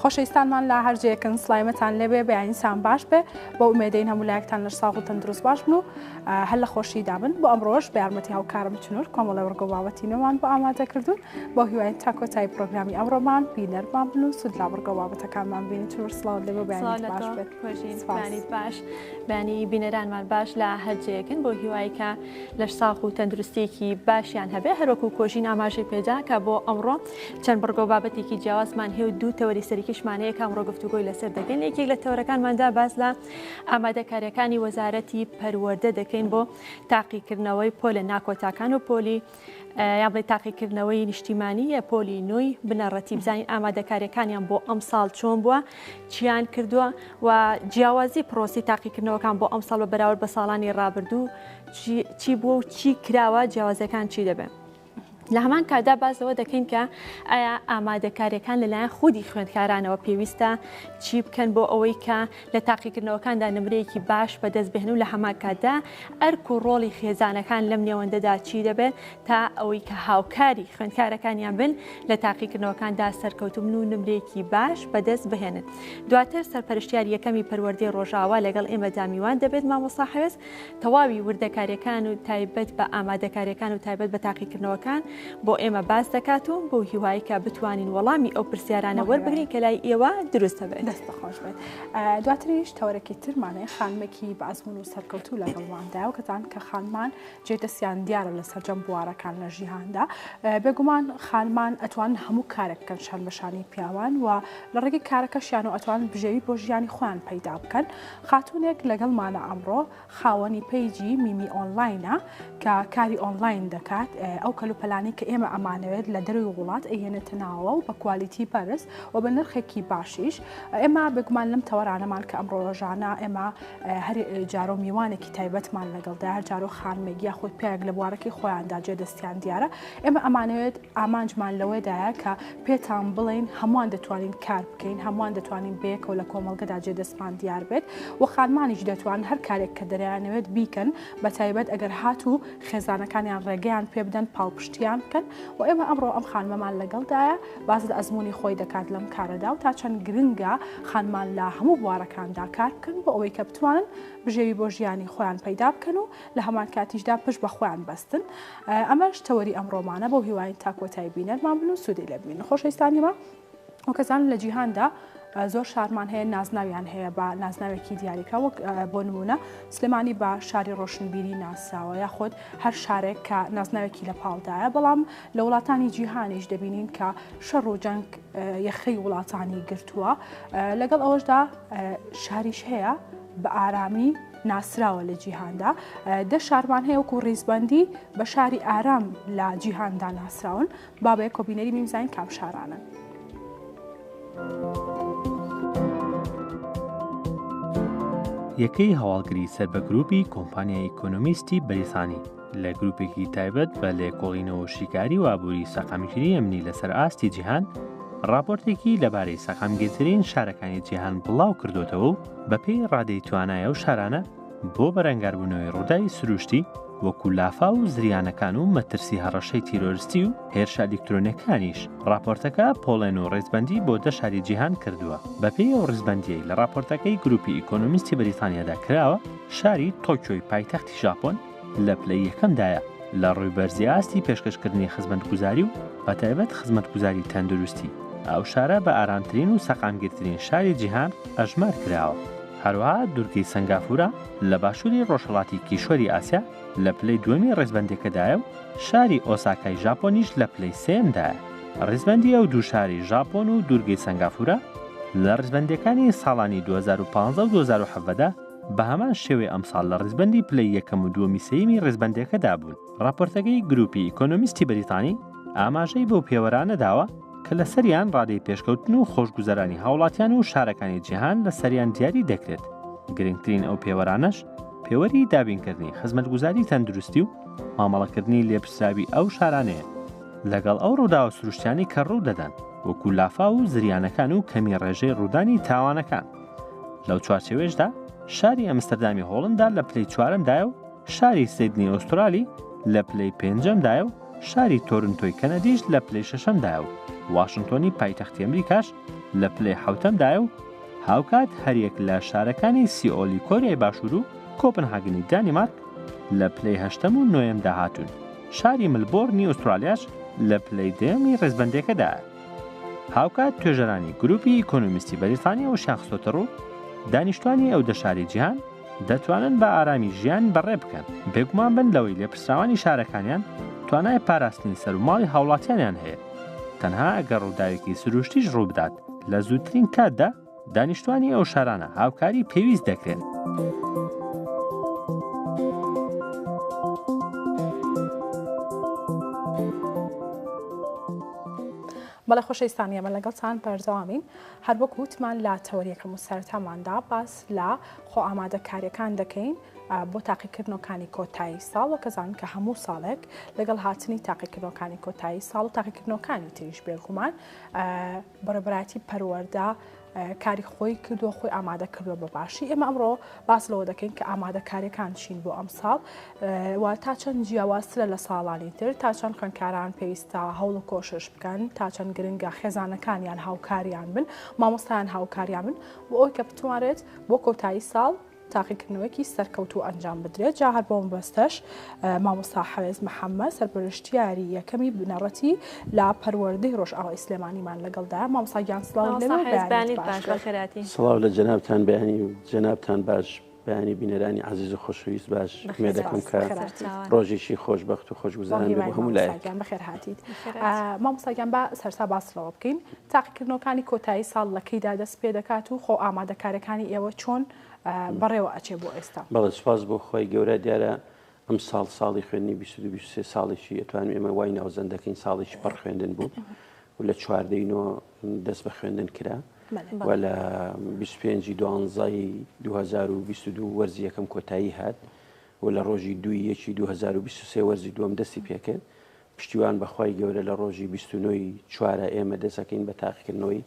خۆشەویستانمان لە هەرجەیەکن سڵایمەتان لێبێ بەیانیسان باش بێ بۆ ئومێدەین هەموو لایەکتان لەش ساغ و تەندروست باش بن و هەر لە خۆشیدا بن بۆ ئەمڕۆژ بە یارمەتی هاوکارم چنوور کۆمەڵە وەرگۆ بابەتینەوان بۆ ئامادە کردوون بۆ هیوایەن تا کۆتایی پرۆگرامی ئەمڕۆمان بینەرمان بن و سود لا وەرگۆ بابەتەکانمان بینی چنوور سڵاوت لێبێ بەیانیت باش بێت باش بەنی بینەرانمان باش لە هەرجەیەکن بۆ هیوایی کە لەش ساغ و تەندروستێکی باشیان هەبێ هەروەکو کۆژین ئاماژەی پێدا کە بۆ ئەمڕۆ چەند بەرگۆ بابەتێکی جیاوازمان هەیە و دوو تەوەری سەرەکیشمانەیە کە ئەمڕۆ گفتوگۆی لەسەر دەکەین یەکێک لە تەورەکانماندا باس لە ئامادەکاریەکانی وەزارەتی پەروەردە دەکەین بۆ تاقیکردنەوەی پۆلە ناکۆتاکان و پۆلی یان بڵێ تاقیکردنەوەی نیشتیمانیە پۆلی نوێی بنەڕەتی بزانین ئامادەکاریەکانیان بۆ ئەم ساڵ چۆن بووە چیان کردووە و جیاوازی پرۆسی تاقیکردنەوەکان بۆ ئەم ساڵ بە بەراورد بە ساڵانی ڕابردوو چی بووە و چی کراوە جیاوازەکان چی دەبێت. لە هەمان کادا بازەوە دەکەین کە ئایا ئامادەکاریەکان لەلایەن خودی خوێندکارانەوە پێویستە چی بکەن بۆ ئەوەی کە لە تاقیکردنەوەکاندا نمرەیەکی باش بەدەست بهێن و لە هەمان کاتدا ئەرک و ڕۆڵی خێزانەکان لەم نێوەندەدا چی دەبێت تا ئەوەی کە هاوکاری خوێندکارەکانیان بن لە تاقیکردنەوەکاندا سەرکەوتوبن و نمرەیەکی باش بەدەست بهێنن. دواتر سەرپەرشتیار یەکەمی پەروەردەی ڕۆژاوا لەگەڵ ئێمەدا میوان دەبێت مامۆستا حەوێز تەواوی وردەکاریەکان و تایبەت بە ئامادەکاریەکان و تایبەت بە تاقیکردنەوەکان بۆ ئێمە باس دەکات و بۆ هیوایی کە بتوانین وەڵامی ئەو پرسیارانە وەربگرین کە لای ئێوە دروستە بێت. دەست بەخۆش بێت. دواتریش تەورەکی ترمانەیە خانمێکی بەعزمون و سەرکەوتوو لەگەڵماندا و کەتان کە خانمان جێدەستیان دیارە لە سەرجەم بوارەکان لە ژیهاندا بێگومان خانمان ئەتوان هەموو کارێک بکەن شان بەشانی پیاوان و لە ڕێگەی کارەکەشیان و ئەتوان بژێوی بۆ ژیانی خۆیان پەیدا بکەن. خاتونێک لەگەڵمانە ئەمڕۆ خاوەنی پەیجی میمی ئۆنلاینە کە کاری ئۆنلاین دەکات ئەو کەلوپەلانی کە ئێمە ئەمانەوێت لە دەروی وڵات ئەهێنێتە ناوە و بە کوالیتی بەرز و بە نرخێکی باشیش ئێمە بگومان لەم تەوەرانەمان کە ئەمڕۆ ڕۆژانە ئێمە هەر جارۆ میوانێکی تایبەتمان لەگەڵدا هەر جارۆ خانمێکی یاخود پیاک لە بوارەکەی خۆیاندا جێدەستیان دیارە ئێمە ئەمانەوێت ئامانجمان لەوەدایە کە پێتان بڵین هەمووان دەتوانین کار بکەین هەمووان دەتوانین بەیەکەوە لە کۆمەڵگەدا جێدەستمان دیار بێت و خانمانیش دەتوان هەر کارێک کە دەریانەوێت بیکەن بە تایبەت ئەگەر هاتوو خێزانەکانیان ڕێگەیان پێ بدەن پاڵپشتیان بکەن و ئێمە ئەمڕۆ ئەم خانمەمان لەگەڵدایە باز لە ئەزمموی خۆی دەکات لەم کارەدا و تا چەند گرنگە خانمان لە هەموو بوارەکاندا کار بکەن بۆ ئەوەی کە بتوانن بژێوی بۆ ژیانی خۆیان پەیدا بکەن و لە هەمان کاتیشدا پشت بە خۆیان بەستن. ئەمەش تەوەری ئەمڕۆمانە بۆ هیوایین تا کۆتایی بینەرمان بن و سوودی لێ ببین. خۆشەویستانیمە و کەسان لە جیهاندا زۆر شارمان هەیە نازناویان هەیە بە نازناوێکی دیاریکرا وەک بۆ نمونە سلێمانی بە شاری ڕۆشنبیری ناساوە یاخود هەر شارێک کە نازناوێکی لە پاڵدایە بەڵام لە وڵاتانی جیهانیش دەبینین کە شەڕ و جەنگ یەخەی وڵاتانی گرتووە لەگەڵ ئەوەشدا شاریش هەیە بە ئارامی ناسراوە لە جیهاندا دە شارمان هەیە وەکو ڕیزبەندی بە شاری ئارام لە جیهاندا ناسراون بابەیە کۆبینەری میمزین کام شارانن. یەکەی هەواڵگری سەر بە گروپی کۆمپانیای ئیکۆنۆمیستی بەریتانی لە گروپێکی تایبەت بە لێکۆڵینەوە شیکاری و ئابووری سەقامگیری ئەمنی لەسەر ئاستی جیهان راپۆرتێکی لەبارەی سەقامگیرترین شارەکانی جیهان بڵاو کردوتەوە و بەپێی ڕادەی توانایە و شارانە بۆ بەرەنگاربوونەوەی ڕووداوی سروشتی وەکو لافا و زریانەکان و مەترسی هەڕەشەی تیرۆریستی و هێرشە ئەلکترۆنیەکانیش راپۆرتەکە پۆڵێن و ڕێزبەندی بۆ 10 شاری جیهان کردووە. بەپێی ئەو ڕێزبەندیەی لە راپۆرتەکەی گروپی ئیکۆنۆمیستی بەریتانیادا کراوە شاری تۆکیۆی پایتەختی ژاپۆن لە پلەی یەکەمدایە لە ڕووبەرزی ئاستی پێشکەشکردنی خزمەتگوزاری و بەتایبەت خزمەتگوزاری تەندروستی ئەو شارە بە ئارامترین و سەقامگیرترین شاری جیهان ئەژمار کراوە. هەروەها دوورگەی سنگافورە لە باشووری ڕۆژهەڵاتی کیشوەری ئاسیا لە پلەی دووەمی ڕێزبەندەکەدایە و شاری ئۆساکای ژاپۆنیش لە پلەی سێمدایە. ڕێزبەندی ئەو دوو شاری ژاپۆن و دوورگەی سنگافورە لە ڕێزبەندەکانی ساڵانی 2015 و 2017دا بە هەمان شێوەی ئەمساڵ لە ڕێزبەندی پلەی یەکەم و دووەمی سێمی ڕێزبەندەکەدا بوون. راپۆرتەکەی گروپی ئیکۆنۆمیستی بەریتانی ئاماژەی بەو پێوەرانە داوە کە لە سەریان ڕادەی پێشکەوتن و خۆشگوزەرانی هاوڵاتیان و شارەکانی جیهان لە سەریان دیاری دەکرێت. گرنگترین ئەو پێوەرانەش پێوەری دابینکردنی خزمەتگوزاری تەندروستی و مامەڵەکردنی لێپرسراوی ئەو شارانەیە لەگەڵ ئەو ڕوودا و سروشتیانی کە ڕوو دەدەن وەکو لافا و زریانەکان و کەمی ڕێژەی ڕوودانی تاوانەکان. لەو چوارچێوێشدا شاری ئەمستەردامی هۆڵندا لە پلەی چوارەمدایە و شاری سیدنی ئوسترالی لە پلەی پێنجەمدایە و شاری تۆرنتۆی کەنەدیش لە پلەی شەشەمدایە و واشنگتۆنی پایتەختی ئەمریکاش لە پلەی حەوتەمدایە و هاوکات هەریەک لە شارەکانی سیئۆلی کۆریای باشوور و کۆپنهاگنی دانیمارک لە پلەی هەشتەم و نۆیەمدا هاتوون. شاری ملبۆرنی ئوسترالیاش لە پلەی دەیەمی ڕێزبەندەکەدایە. هاوکات توێژەرانی گروپی ئیکۆنۆمیستی بەریتانیا و شاخستۆتە ڕوو دانیشتوانی ئەو دەشاری جیهان دەتوانن بە ئارامی ژیان بەڕێ بکەن بێگومان بن لەوەی لێپرسراوانی شارەکانیان توانای پاراستنی سەر و ماڵی هاوڵاتیانیان هەیە. تەنها ئەگەر ڕووداوێکی سروشتیش ڕوو بدات لە زووترین کاتدا دانیشتوانی ئەو شارانە هاوکاری پێویست دەکرێن. بەڵێ خۆشەویستانی ئەمە لەگەڵتان بەردەوامین. هەر وەک وتمان لە تەوەریەکەم و سەرەتاماندا باس لە خۆ ئامادەکاریەکان دەکەین بۆ تاقیکردنەوەکانی کۆتایی ساڵ و کەزانن کە هەموو ساڵێک لەگەڵ هاتنی تاقیکردنەوەکانی کۆتایی ساڵ و تاقیکردنەوەکانی تریش بێگومان بەڕێبەرایەتی پەروەردە کاری خۆی کردووە خۆی ئامادە کردووە بە باشی. ئێمە ئەمڕۆ باس لەوە دەکەین کە ئامادەکاریەکان چین بۆ ئەم ساڵ و تا چەند جیاوازترە لە ساڵانی تر، تا چەند خوێندکاران پێویستە هەوڵ و کۆشش بکەن، تا چەند گرنگە خێزانەکانیان هاوکاریان بن، مامۆستایان هاوکاریان بن بۆ ئەوی کە بتوانێت بۆ کۆتایی ساڵ تاقیکردنەوەکی سەرکەوتوو ئەنجام بدرێت. جا هەر بۆ بەستەش مامۆستا حەوێز محەممەد سەرپەرشتیاری یەکەمی بنەڕەتی لا پەروەردەی ڕۆژئاوای سلێمانیمان لەگەڵدا. مامۆستا گیان سڵاو سڵاو لە جەنابتان بەیانی و جەنابتان باش بەیانی بینەرانی عزیز و خۆشەویست باش مێ دەکەم کە ڕۆژێکی خۆشبەخت و خۆشگوزاران بێ بۆ هەموو لایەن بەخێر هاتیت. مامۆستاگیان بە سەرسا باسڵەوە بکەین تاقیکردنەوەکانی کۆتایی ساڵ لەکەیدا دەست پێ دەکات و خۆ ئامادەکارەکانی ئێوە چۆن بەڕێوە ئەچێ بۆ ئێستا؟ بەڵێ سپاس بۆ خۆی گەورە دیارە ئەم ساڵی خوێندنی 22 ساڵێکی ئەتوانین ئێمە وای ناوزەندەکەین ساڵێکی پڕ خوێندن بوو و لە چواردەینەوە دەست بە خوێندن کرا و لە 25 دوانزای 2022 وەرزی یەکەم کۆتایی هات و لە ڕۆژی 2/1/2023 وەرزی دووەم دەستی پێکرد. پشتیوان بەخوای گەورە لە ڕۆژی 29 چوارە ئێمە دەستەکەین بە تاقیکردنەوەی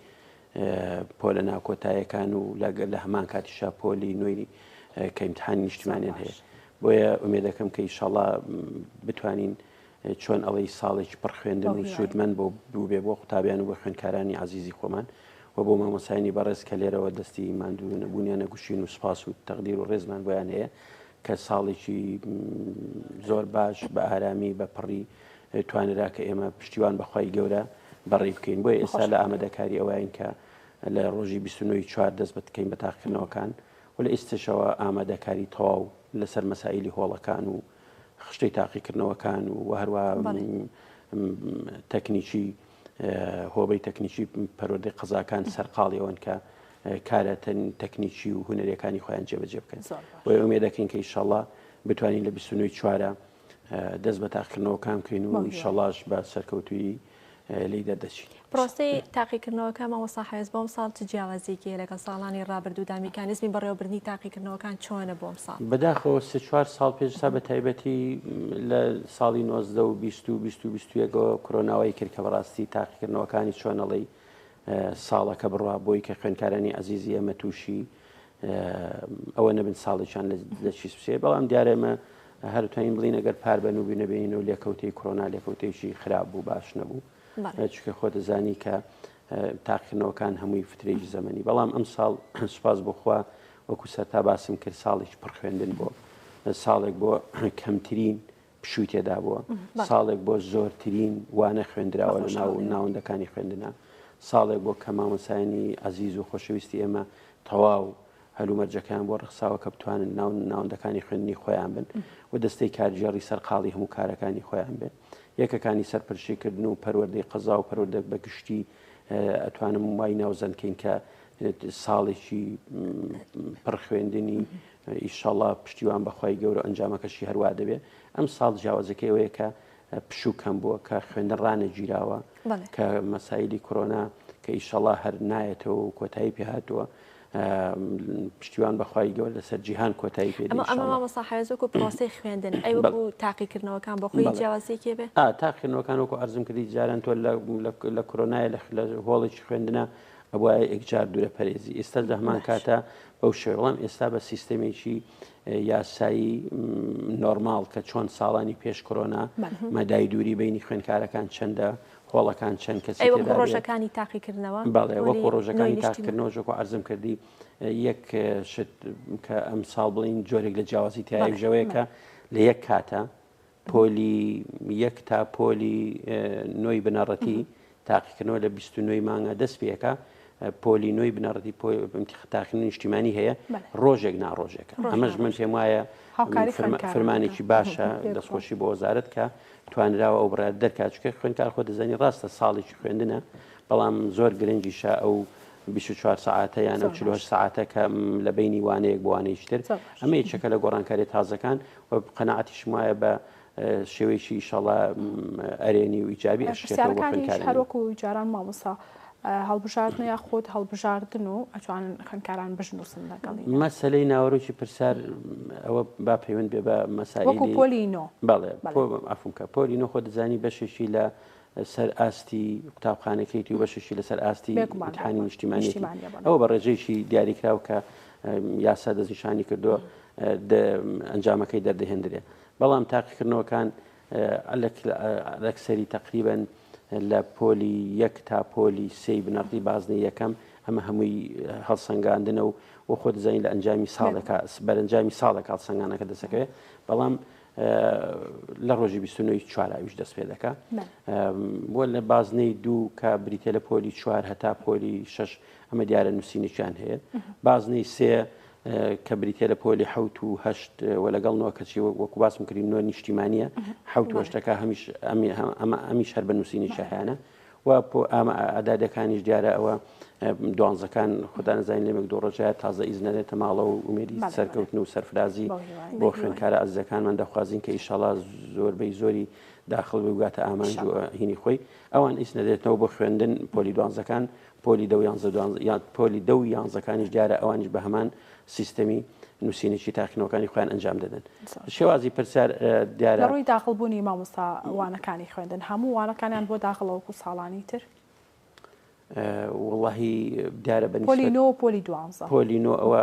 پۆلە ناوکۆتاییەکان و لە هەمان کاتیشا پۆلی نوێی کە ئیمتحانی نیشتیمانیان هەیە. بۆیە ئومێدەکەم کە ئینشاڵڵا بتوانین چۆن ئەڵەی ساڵێکی پڕ خوێندن و سوودمەند بۆ دوو بێ بۆ قوتابیان و بۆ خوێندکارانی عزیزی خۆمان و بۆ مامۆسایانی بەڕێز کە لێرەوە دەستی ماندوو نەبوونیانە گوشین و سپاس و تەقدیر و ڕێزمان بۆیان هەیە کە ساڵێکی زۆر باش بە ئارامی بە پڕی توانرا کە ئێمە پشتیوان بەخوای گەورە بەڕێ بکەین. بۆیە ئێستا لە ئامادەکاری ئەوەین کە لە ڕۆژی 29 چوار دەست بکەین بە تاقیکردنەوەکان و لە ئێستشەوە ئامادەکاری تەواو لەسەر مەسائلی هۆڵەکان و خشتەی تاقیکردنەوەکان و هەروە تەکنیکی هۆبەی تەکنیکی پەروەردەی قەزاکان سەرقاڵی ئەوەن کە کارەتەن تەکنیکی و هونەرەکانی خۆیان جێبەجێ بکەن. بۆیە ئومێدەکەین کە ئینشاڵڵا بتوانین لە 29 چوارە دەست بە تاقیکردنەوەکان بکەین و ئینشاڵڵاش بە سەرکەوتووی لی دەردەچین. پرۆسەی تاقیکردنەوەکە مامۆستا حەوێز بۆم ساڵ چ جیاوازیەکیە لەگەڵ ساڵانی ڕابردوودا میکانیزمی بەڕێوەبردنی تاقیکردنەوەکان چۆنە بۆم ساڵ؟ بەداخەوە 3-4 ساڵ پێشسا بە تایبەتی لە ساڵی 19 و 2021 کۆرۆناوای کرد کە بەڕاستی تاقیکردنەوەکانی چۆنەڵی ساڵەکە بڕوا بۆی کە خوێندکارانی عزیزی ئەمە تووشی ئەوە نەبن ساڵێکیان لە چیسپسێ بەڵام دیارەمە هەرتوانین بڵین ئەگەر پاربەن و بینەبێنین و لێکەوتەی کۆرۆنا لێکەوتێکی خراپ بوو باش نەبوو چکە خۆ دەزانی کە تاقیکردنەوەکان هەمووی فترێکی زەمەنی بەڵام ئەم ساڵ سوپاس بخوا وەکو سەرتا باسم کرد ساڵێکی پڕ خوێندن بۆ ساڵێک بۆ کەمترین پشووی تێدا بووە ساڵێک بۆ زۆرترین وانە خوێندراوە لە ناوەندەکانی خوێندنە ساڵێک بۆ کە مامۆسایانی عزیز و خۆشەویستی ئێمە تەواو هەلومەرجەکان بۆ ڕخساوە کە بتوانن ناوەندەکانی خوێندنی خۆیان بن و دەستەی کارژێڕی سەرقاڵی هەموو کارەکانی خۆیان بێت یەکەکانی سەرپەرشتیکردن و پەروەردەی قەزا و پەروەردە بە گشتی ئەتوانم وای ناوزەندکەین کە ساڵێکی پڕ خوێندنی ئیشەڵڵا پشتیوان بەخوای گەورە ئەنجامەکەشی هەروە دەبێت ئەم ساڵ جیاوازەکەی ئەوەیە کە پشوو کەم بووە کە خوێندن ڕانەگیراوە کە مەسایلی کۆرۆنا کە ئیشەڵڵا هەر نایەتەوە و کۆتایی پێهاتووە پشتیوان بەخوای گەورە لەسەر جیهان کۆتایی پێ ئەمە مامۆستا حەوێزۆکو پرۆسەی خوێندن ئەی وەکو تاقیکردنەوەکان بۆ خۆی جیاوازیەکێ بێ تاقیکردنەوەکان وەکو عەرزم کردی جاران تۆ لە کۆرۆنای لە هۆڵێکی خوێندنە ئەبووە یەکجار دوورە پەرێزی ئێستا لە هەمان کاتە بەو شێوە. بەڵام ئێستا بە سیستەمێکی یاسایی نۆرماڵ کە چۆن ساڵانی پێش کۆرۆنا مەدای دووری بینی خوێندکارەکان چەندە، خۆڵەکان چەند کەسی ڕۆژەکانی تاقیکردنەوە بەڵێ وەکو ڕۆژەکانی تاقیکردنەوە ژۆکو عەرزم کردی یەک شت کە ئەم ساڵ بڵین جۆرێک لە جیاوازی تایژەوەیە کە لە یەک کاتە پۆلی یەک تا پۆلی نۆی بنەڕەتی تاقیکردنەوە لە 29 مانگە دەست پێەکە پۆلی نۆی بنەڕەتی تاقیکردنی نیشتیمانی هەیە ڕۆژێک ناڕۆژێکە. ئەمەش من پێم وایە فرمانێکی باشە دەستخۆشی بۆ وەزارەت کە توانراوە ئەو بڕات دەرکات چکە خوێندکار خۆ دەزانی ڕاستە ساڵێکی خوێندنە بەڵام زۆر گرنگیشە ئەو 24 ساعتە یان ئەو 48 ساعتە کە لە بینی وانەیەک بۆ وانەیەشتر ئەمە یەکێکە لە گۆڕانکاری تازەکان و قەناعەتیشم وایە بە شێوەیەکی ئینشاڵڵا ئەرێنی و ئیجابی ئەشکێتەوە بۆ خوێندکاران. هەروەکو جاران مامۆستا هەڵبژاردن یا خۆت هەڵبژاردن و ئەتوانن خوێندکاران بژنووسن لەگەڵی مەسەلەی ناوەڕۆکی پرسیار ئەوە با پەیوەند بێ بە مەسائلی پۆلینۆ. بەڵێ ئەفونکە پۆلینۆ خۆ دەزانی بەشێکی لە سەر ئاستی قوتابخانەکەیتی و بەشێکی لەسەر ئاستی امتحانی نیشتیمانی ئەوە بە ڕێژەیەکی دیاریکراو کە یاسا دەستنیشانی کردووە ئەنجامەکەی دەردەهێنرێ. بەڵام تاقیکردنەوەکان ئەلەکسەری تقریبەن لە پۆلی یەک تا پۆلی سێی بنەڕەتی بازنەی یەکەم ئەمە هەمووی هەڵسەنگاندنە و خۆ دەزانین لە ئەنجامی ساڵێکە بەرەنجامی ساڵێک هەڵسەنگانەکە دەسەکەوێت. بەڵام لە ڕۆژی 29 چواراویش دەست پێ دەکات بۆ لە بازنەی دوو کە بریتە لە پۆلی 4 هەتا پۆلی 6 ئەمە دیارە نووسینێکیان هەیە. بازنەی سێ کە بریتە لە پۆلی 7 و 8 و لەگەڵ کەچی وەکو باسم کردین نۆ نیشتیمانیە 7 ئەمیش هەر بە نووسینێکی هەیەە و ئەدادەکانیش دیارە ئەوە دوانزەکان خوددا نزانین لەمێک دۆ ڕۆژایە تازە ئیزنەرێتە ماڵە و ئومێدی سەرکەوتن و سەرفرازی بۆ خوێندکارە ئەزەکانمان دەخوازین کە ئیشەڵا زۆربەی زۆری داخل بگاتە ئامانج و هینی خۆی ئەوان ئیس نەدێتەوە بۆ خوێندن پۆلی دوانزەکان پۆلی پۆلی دە و یانزەکانیش دیارە ئەوانیش بە هەمان سیستەمی نووسینێکی تاقیکردنەوەکانی خۆیان ئەنجام دەدەن. شێوازی پرسیار دیارە ڕووی داخڵبوونی مامۆستا وانەکانی خوێندن هەموو وانەکانیان بۆ داخڵەوەکو ساڵانی تر وڵی دیارە بە پۆلینۆ پۆلی دوانزە پۆلینۆ ئەوە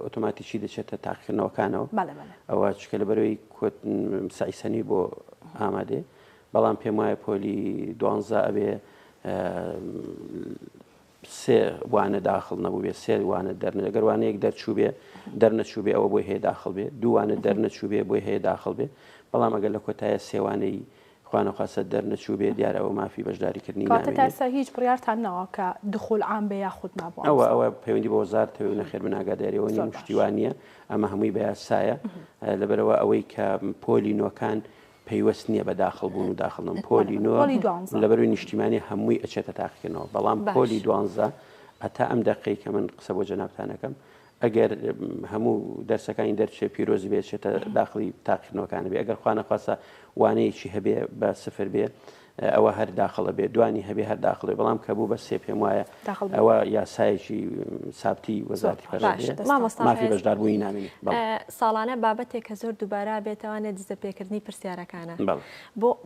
ئۆتۆماتیکی دەچێتە تاقیکردنەوەکانەوە ئەوە چکە لە بەرەوەی سایسەنی بۆ ئامادێ. بەڵام پێم وایە پۆلی دوانزە ئەبێ سێ وانە داخڵ نەبوو بێ سێ وانە دەرنە لەگەر وانەیەک دەرچوو بێ دەرنەچوو بێ ئەوە بۆی هەیە داخڵ بێ دووانە دەرنەچوو بێ بۆی هەیە داخڵ بێ. بەڵام ئەگەر لە کۆتایە سێوانەی خوانەخواسە دەرنەچوو بێ دیارە ئەوە مافی بەشداریکردنی تا هیچ بڕیارتان نەوە کە دخول عام بێ یاخود نابوو ئەوە پەیوەندی بە وەزارەت تەوێنە خێر بناگاداریەوە پشتیوانیە ئەمە هەمووی بە یاسایە لەبەرەوە ئەوەی کە پۆلینۆکان پەیوەست نییە بە داخڵبوون و داخڵم پۆلینۆ لەبەروی نیشتیمانی هەمووی ئەچێتە تاقیکردنەوە. بەڵام پۆلی دوانزە ئەتا ئەم دقەی کە من قسە بۆ جەنابتانەکەم ئەگەر هەموو دەرسەکانی دەرچێت پیرۆزی بێتێتە داخلی تاقیکردنەوەکانە بێ ئەگەر خوانەخواسە وانەیەکی هەبێ بە سفر بێ ئەوە هەر داخڵە بێ دوانی هەبێ هەر داخڵێ. بەڵام کە بوو بە سێ پێم وایە ئەوە یاسایەکی سابتی وەزارەتی مافی بەشدار بووی نامێنێت. ساڵانە بابەتێک کە زۆر دووبارە بێتەوانێت دزەپێکردنی پرسیارەکانە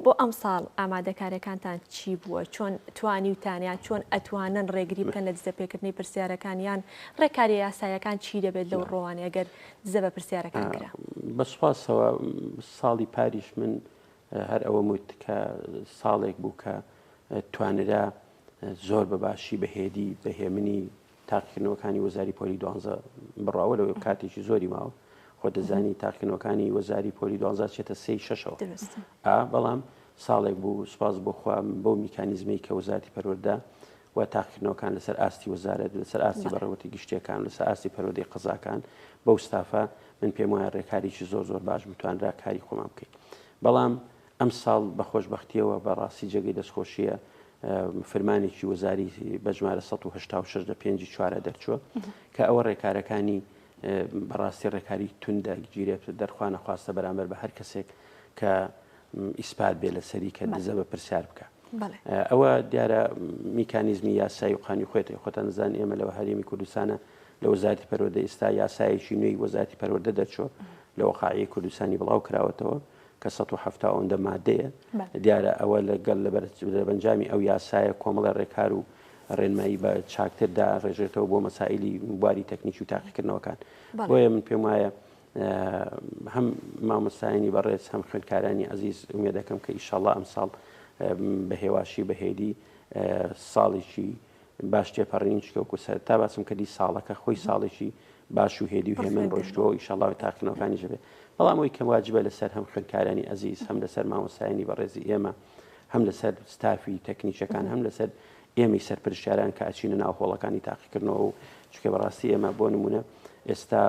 بۆ ئەم ساڵ ئامادەکاریەکانتان چی بووە چۆن توانی وتانیان چۆن ئەتوانن ڕێگری بکەن لە دزەپێکردنی پرسیارەکانیان ڕێکاری یاسایەکان چی دەبێت لەو ڕۆوانێ ئەگەر دزە بە پرسیارەکان کرا. بەسپاسەوە ساڵی پاریش من هەر ئەوە وت کە ساڵێک بوو کە توانرا زۆر بەباشی بەهێدی بەهێمنی تاقیکردنەوەکانی وەزاری پۆلی دوانزە بڕاوە لەوەی کاتێکی زۆری ماوە خۆ دەزانی تاقیکردنەوەکانی وەزاری پۆلی دوانزە چێتە سێی شەشەوە بەڵام ساڵێک بوو سوپاس بۆخوا بەو میکانیزمی کە وەزارەتی پەروەردە و تاقیکردنەوەکان لەسەر ئاستی وەزارەت لەسەر ئاستی بەڕێوەتی گشتیەکان لەسەر ئاستی پەروەردەی قەزاکان بەو ستافە من پێم وایە ڕێکاریی زۆر باش بتوانرا کاری خۆمان بکەین. بەڵام ئەم ساڵ بە خۆشبەختیەوە بەڕاستی جێگەی دەستخۆشیە فرمانێکی وەزاری بەژمارە 186 لە 5/4 دەرچووە کە ئەوە ڕێکارەکانی بەڕاستی ڕێکاری توندە گیرێت دەرخوانە خواستە بەرامبەر بە هەر کەسێک کە ئیسپات بێ لە سەری کە دزە بە پرسیار بکە. ئەوە دیارە میکانیزمی یاسایی و قانی خۆێتی خۆتان نزان ئێمە لەوە هەرێمی کوردستانە لە وەزارەتی پەروەردە ئێستا یاسایەکی نوێی وەزارەتی پەروەردە دەرچووە لە وەقاعەی کوردستانی بڵاو کراوەتەوە کە 170 ئەوەندە مادەیە دیارە ئەوە لەگەڵ لە بەرجامی ئەو یاسایە کۆمەڵە ڕێکار و ڕێنمایی بە چاکتردا ڕێژێتەوە بۆ مەسائلی بواری تەکنیکی و تاقیکردنەوەکان بۆیە من پێم وایە هەم مامۆستایانی بەڕێز هەم خوێندکارانی عەزیز ئومێد دەکەم کە ئیشەڵڵا ئەم ساڵ بە هێواشی بەهێدی ساڵێکی باش تێپەڕین چکەوکو سەر تا باسم کردی ساڵەکە خۆی ساڵێکی باش و هێدی و هێمن ڕۆشتەوە ئیشەڵڵا تاقیکردنەوەکانی ژەبێت بەڵام ئەوی کەم واجبە لەسەر هەم خوێندکارانی عەزیز هەم لەسەر مامۆستایانی بەڕێزی ئێمە هەم لەسەر ستافی تەکنیکەکان هەم لەسەر ئێمەی سەرپرشتیاران کە ئاچینە ناو هۆڵەکانی تاقیکردنەوە و چکە بەڕاستی ئێمە بۆ نمونە ئێستا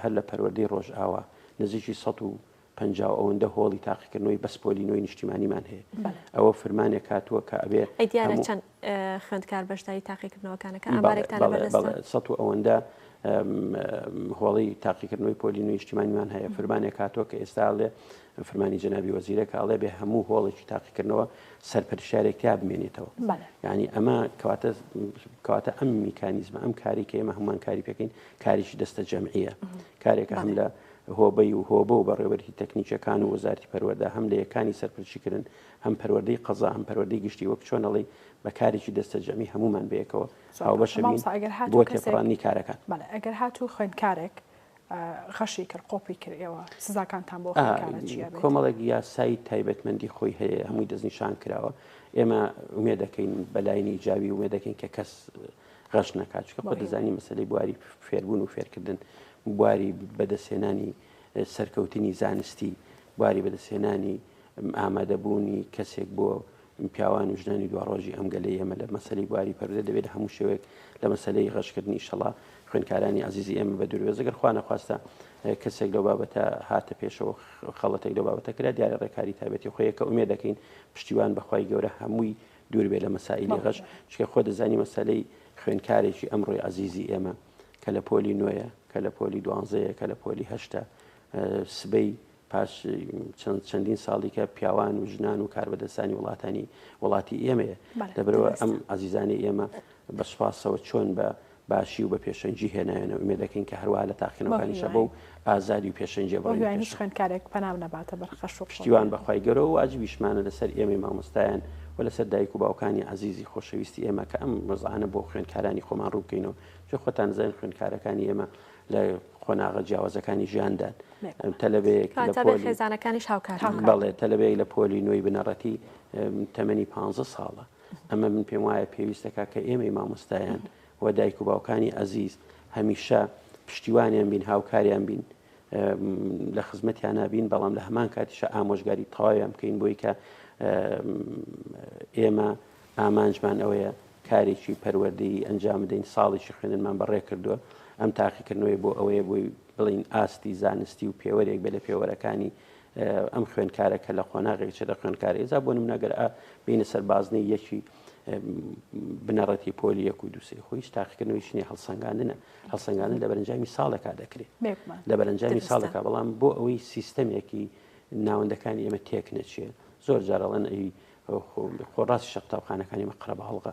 هەر لە پەروەردەی ڕۆژئاوا نزیکی 150 ئەوەندە هۆڵی تاقیکردنەوەی بەس پۆلینۆی نیشتیمانیمان هەیە ئەوە فەرمانێک هاتووە کە ئەبێ دیارە چەند خوێندکار بەشداری تاقیکردنەوەکانەکە ئامارێکتان لەبەردەستە 100 ئەوەندە هۆڵی تاقیکردنەوەی پۆلینۆی نیشتیمانیمان هەیە فەرمانێک هاتووە کە ئێستا لێ فەرمانی جەنابی وەزیرە کاڵێ بێ هەموو هۆڵێکی تاقیکردنەوە سەرپەرشتیارێک تا بمێنێتەوە یعنی ئەمە کەواتە ئەم میکانیزمە ئەم کاری کە ئێمە هەمومان کاری پێکەین کاریشی دەستە جەمعیە کارێکە هەم لە هۆبەی و هۆبە و بەڕێوەبەری تەکنیکیەکان و وەزارەتی پەروەردە هەم لە یەکانی سەرپەرشتیکردن هەم پەروەردەی قەزا هەم پەروەردەی گشتی وەک چۆنەڵی بە کارێکی دەستە جەمعی هەمومان بەیەکەوە هاوبەشە بین بۆ تێپەڕانی کارەکان ئەگەر هاتوو خوێندکارێک خەشی کرد قۆپی کردەوە سزاکانتان بۆ کۆمەڵێک یاسایی تایبەتمەندی خۆی هەیە هەمووی دەستنیشان کراوە ئێمە ئومێد دەکەین بەلاینی ئیجابی ومێ دەکەین کە کەس غەش نەکات چکە خۆ دەزانی مەسەلەی بواری فێربوون و فێرکردن بواری بەدەستهێنانی سەرکەوتنی زانستی بواری بەدەستهێنانی ئامادەبوونی کەسێک بۆ پیاوان و ژنانی دواڕۆژی ئەم گەلەی ئێمە لە مەسەلەی بواری پەروەردە دەبێت هەموو شێوەیەک لە مەسەلەی غەشکردنی ئیشەڵڵا خوێندکارانی عەزیزی ئێمە بە دوورێ زەگەر خوا نەخواستە کەسێک لەو بابەتە هاتە پێشەوە خەڵەتێک لەو بابەتە کرا دیارە ڕێکاری تایبەتی خۆیە کە ئومێد دەکەین پشتیوان بەخوای گەورە هەمووی دوور بێت لە مەسائلی غەش چکە خۆ دەزانی مەسەلەی خوێندکارێکی ئەمڕۆی عەزیزی ئێمە کە لە پۆلی نوێیە کە لە پۆلی دوانزەیە کە لە پۆلی هەشتە سبەی پاش چەندین ساڵی کە پیاوان و ژنان و کاربەدەستانی وڵاتی ئێمەیە دەبرەوە ئەم عەزیزانی ئێمە بە سوپاسەوە چۆن بە باشی و بە پێشەنجی هێنایەنە ئومێد دەکەین کە هەروە لە تاقیکردنەوەکانیشە بۆ ئازادی و پێشەنجی بەڕێنیش خوێندکارێک پەناو نەباتە بەرخەش و پشتیوان بەخوای گەورەوە و واجبیشمانە لەسەر ئێمەی مامۆستایان و لەسەر دایک و باوکانی عەزیزی خۆشەویستی ئێمە کە ئەم ڕزانە بۆ خوێندکارانی خۆمان ڕوو بکەینەوە چۆ خۆتان زانین خوێندکارەکانی ئێمە لە خۆناغە جیاوازەکانی ژیاندان تەلەبەیەک خێزانەکانیش هاوکار بەڵێ تەلەبەیەک لە پۆلی نوێی بنەڕەتی تەمەنی 15 ساڵە ئەمە من پێم وایە پێویستەکە کە ئێمەی مامۆستایان و دایک و باوکانی عەزیز هەمیشە پشتیوانیان بین هاوکاریان بین لە خزمەتیان نابین بەڵام لە هەمان کاتیشە ئامۆژگاری تەواویان بکەین بۆی کە ئێمە ئامانجمان ئەوەیە کارێکی پەروەردەی ئەنجام بدەین ساڵێکی خوێننمان بەڕێ کردووە ئەم تاقیکردنەوەی بۆ ئەوەیە بۆی بڵین ئاستی زانستی و پێوەرێک بێ لە پێوەرەکانی ئەم خوێندکارێکە لە قۆناغێکچە لە خوێندکاری ئێزا بۆ نمونەگەر بینە سەربازنەی یەکی بنەڕەتی پۆلی 1 و 2 خۆیش تاقیکردنەوەی شنی هەڵسەنگاندن لە بەرەنجامی ساڵێکا دەکرێت لە بەرەنجامی ساڵێکا بەڵام بۆ ئەوەی سیستەمێکی ناوەندەکانی ئێمە تێک نەچێت زۆر جارەڵەن ئەوی خۆڕاستی شەقتاوخانەکانی مەقرە بەهەڵغە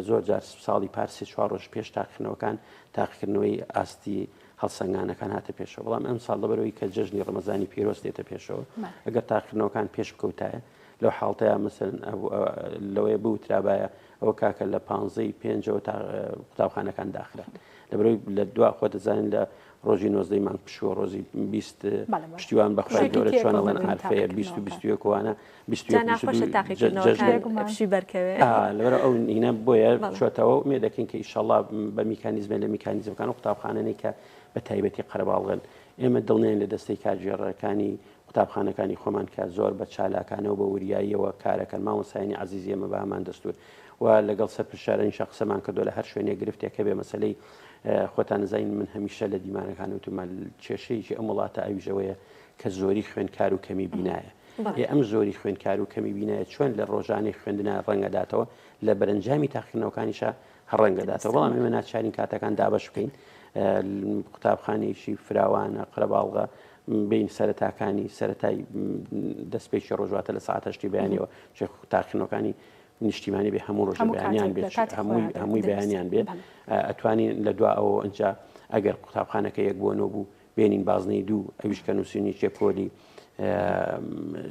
زۆر جار ساڵی پارسی 4 ڕۆژ پێش تاقیکردنەوەی ئاستی هەڵسەنگانەکان هاتە پێشەوە بەڵام ئەم ساڵ لەبەرەوەی کە جەژنی ڕەمەزانی پیرۆز دێتە پێشەوە ئەگەر تاقیکردنەوەکان پێش بکەوتایە لەو حاڵتەیە مەسەن لەوەیە بوترابایە ئەوە کاکە لە 15 پێنجەوە قوتابخانەکان داخرات لەبەرەوەی لە دوا خۆ دەزانین لە ڕۆژی 19 مانگ پشووە ڕۆژی 20 پشتیوان بەخوای گەورە چۆنەڵەن ئارفەیە 20 لەبەرە ئەو هینە بۆیە چۆتەوە مێ دەکەین کە ئیشەڵڵا بە میکانیزمە لە میکانیزمەکان و قوتابخانەی کە بە تایبەتی قەرەباڵغن ئێمە دڵنیان لە دەستەی کارژێڕەکانی قوتابخانەکانی خۆمان کە زۆر بە چالاکانەوە بە وریاییەوە کارەکەن مامۆسایانی عەزیزی ئێمە بە هەمان دەستور و لەگەڵ سەرپرشتیارانی شەخسەمان کردو لە هەر شوێنێک گرفتێکە بێ مەسەلەی خۆتان نزانین من هەمیشە لە دیمانەکان وتمە کێشەیەکی ئەم وڵاتە ئاویژەوەیە کە زۆری خوێندکار و کەمی بینایە ئەم زۆری خوێندکار و کەمی بینایە چۆن لە ڕۆژانەی خوێندنە ڕەنگەداتەوە لە بەرەنجامی تاقیکردنەوەکانیشە هەڕەنگەداتەوە بەڵام ئێمە ناچارین کاتەکان دابەش بکەین قوتابخانەیەکی فراوانە قەرەباڵغە بین سەرەتاکانی سەرەتای دەستپێکی ڕۆژواتە لە ساعت 8 بەیانیەوە چێ تاقیکردنەوەکانی نیشتیمانی بێ هەموو ڕۆژ بەیانیان بێت هەمووی بەیانیان بێت ئەتوانین لە دوا ئەوە ئەنجا ئەگەر قوتابخانەکە یەک بۆ نۆ بوو بێنین بازنەی 2 ئەویش کە نووسینی چێپۆلی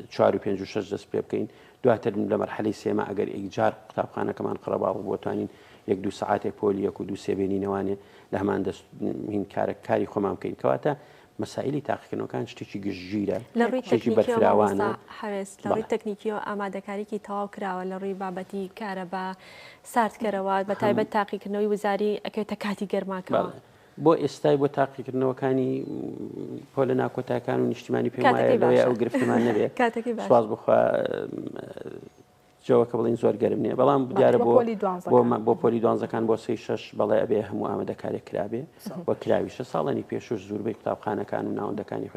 4 و 5 و 6 دەست پێ بکەین دواتر لە مەرحەلەی سێمە ئەگەر ئیجار قوتابخانەکەمان قەرەباڵغ بۆ توانین یەک دو سعاتێک پۆلی یەک و دو سێبێنینەوانێ لە هەمان دەست هین کاری خۆمان بکەین کەواتە مەسائلی تاقیکردنەوەکان شتێکی گشتگیرە لە ڕووی شتێکی بەرفراوانە هەوێست لە ڕووی تەکنیکی و ئامادەکاریی تەواو کراوە لە ڕووی بابەتی کارەبا ساردکەرەوە بە تایبەت تاقیکردنەوەی وزاری ئەکەوێتە کاتی گەرماکەوە بۆ ئێستای بۆ تاقیکردنەوەکانی پۆلە ناکۆتاکان و نیشتیمانی پێم وایە لەوەیە ئەو گرفتمان نەبێت سواز بخوا جەوەکە بڵین زۆر گەرم نییە بەڵام دیارە بۆ پۆلی دوانزەکان بۆ 6 بەڵێ ئەبێ هەموو ئامادەکارێک کرابێ وە کراویشە ساڵانی پێشوش زۆربەی قوتابخانەکان و ناوەندەکانی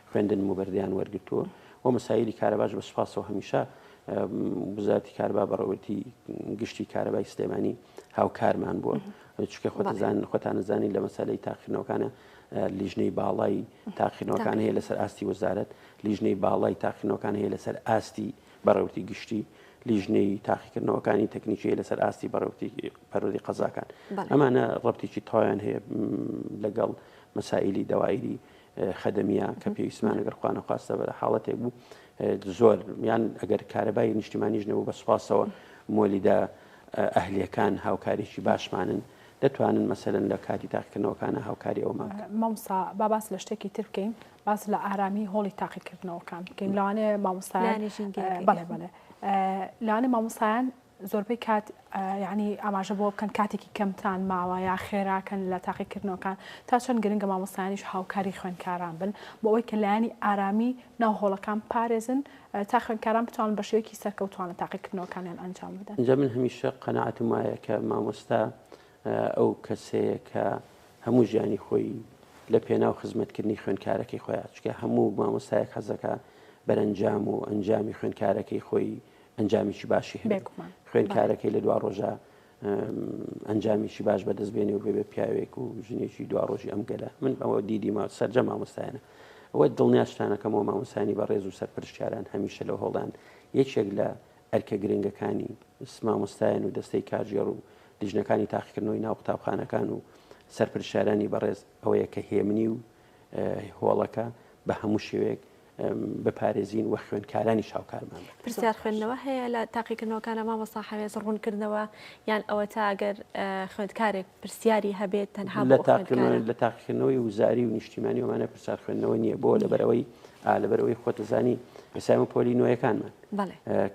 خوێندن و بەردیان وەرگرتووە و مەسایلی کارەباش بە سوپاسەوە هەمیشە وزارەتی کارەبا بەڕێوەتی گشتی کارەبای سلێمانی هاوکارمان بووە چکە خۆتان نزانین لە مەسەلەی تاقیکردنەوەکانە لیژنەی باڵای تاقیکردنەوەکان هەیە لەسەر ئاستی وەزارەت لیژنەی باڵای تاقیکردنەوەکان هەیە لەسەر ئاستی بەڕێوەتی گشتی لیژنەی تاقیکردنەوەکانی تەکنیکی لەسەر ئاستی بەڕێوەتی پەروەردی قەزاکان ئەمانە ڕەبتێکی تەواویان هەیە لەگەڵ مەسائلی دەوایری خەدەمیە کە پێویستمان ئەگەر خوا نەخواستە بە حاڵەتێک بوو زۆر یان ئەگەر کارەبای نیشتیمانیش نەبوو بە سوپاسەوە مۆلیدا ئەهلیەکان هاوکاریی باشمانن دەتوانن مەسەلەن لە کاتی تاقیکردنەوەکانە هاوکاری ئەومان مامۆستا با باس لە شتێکی تر بکەین باس لە ئارامی هۆڵی تاقیکردنەوەکان بکەین لەوانەیە مامۆستایان بەڵێ لەوانەیە مامۆستایان زۆربەی کات یعنی ئاماژە بۆ بکەن کاتێکی کەمتان ماوە یا خێراکەن لە تاقیکردنەوەکان تا چەند گرنگە مامۆستایانیش هاوکاری خوێندکاران بن بۆ ئەوەی کە لایانی ئارامی ناو هۆڵەکان پارێزن تا خوێندکاران بتوانن بە شێوەیەکی سەرکەوتوانە تاقیکردنەوەکانیان ئەنجام بدەن. اینجا من هەمیشە قەناعەتم وایە کە مامۆستا ئەو کەسەیە کە هەموو ژیانی خۆی لە پێناو خزمەتکردنی خوێندکارەکەی خۆیان چکە هەموو مامۆستایەک حەزەکە بەرەنجام و ئەنجامی خوێندکارەکەی خۆی ئەنجامیی باشی هەیە خوێندکارەکەی لە دوا ڕۆژە ئەنجامیشی باش بەدەستبێنێ و بێ پیاوێک و ژنێکی دوا ڕۆژی ئەم گەلە من ئەوە دیدی سەرجە مامۆستایانە ئەوە دڵنیاشتانەکەمەوە مامۆستانی بە ڕێز و سەرپرشتیاران هەمیشە لە هۆڵدان یەکێک لە ئەرکە گرنگەکانی مامۆستایان و دەستەی کارژێڕ و لیژنەکانی تاقیکردنەوەی ناو قوتابخانەکان و سەرپرشتیارانی بەڕێز ئەوەیە کە هێمنی و هۆڵەکە بە هەموو شێوەیەک بپارێزین و خوێندکارانی شاوکارمان پرسیار خوێندنەوە هەیە لە تاقیکردنەوەکانە مامۆستا هەوێز ڕوونکردنەوە یان ئەوە تا ئەگەر خوێندکارێک پرسیاری هەبێت تەنها لە تاقیکردنەوەی وزاری و نیشتیمانی ومانە پرسیار خوێندنەوە نییە بۆ لەبەرەوەی خۆتەزانی ئێسامە پۆلینۆیەکانمان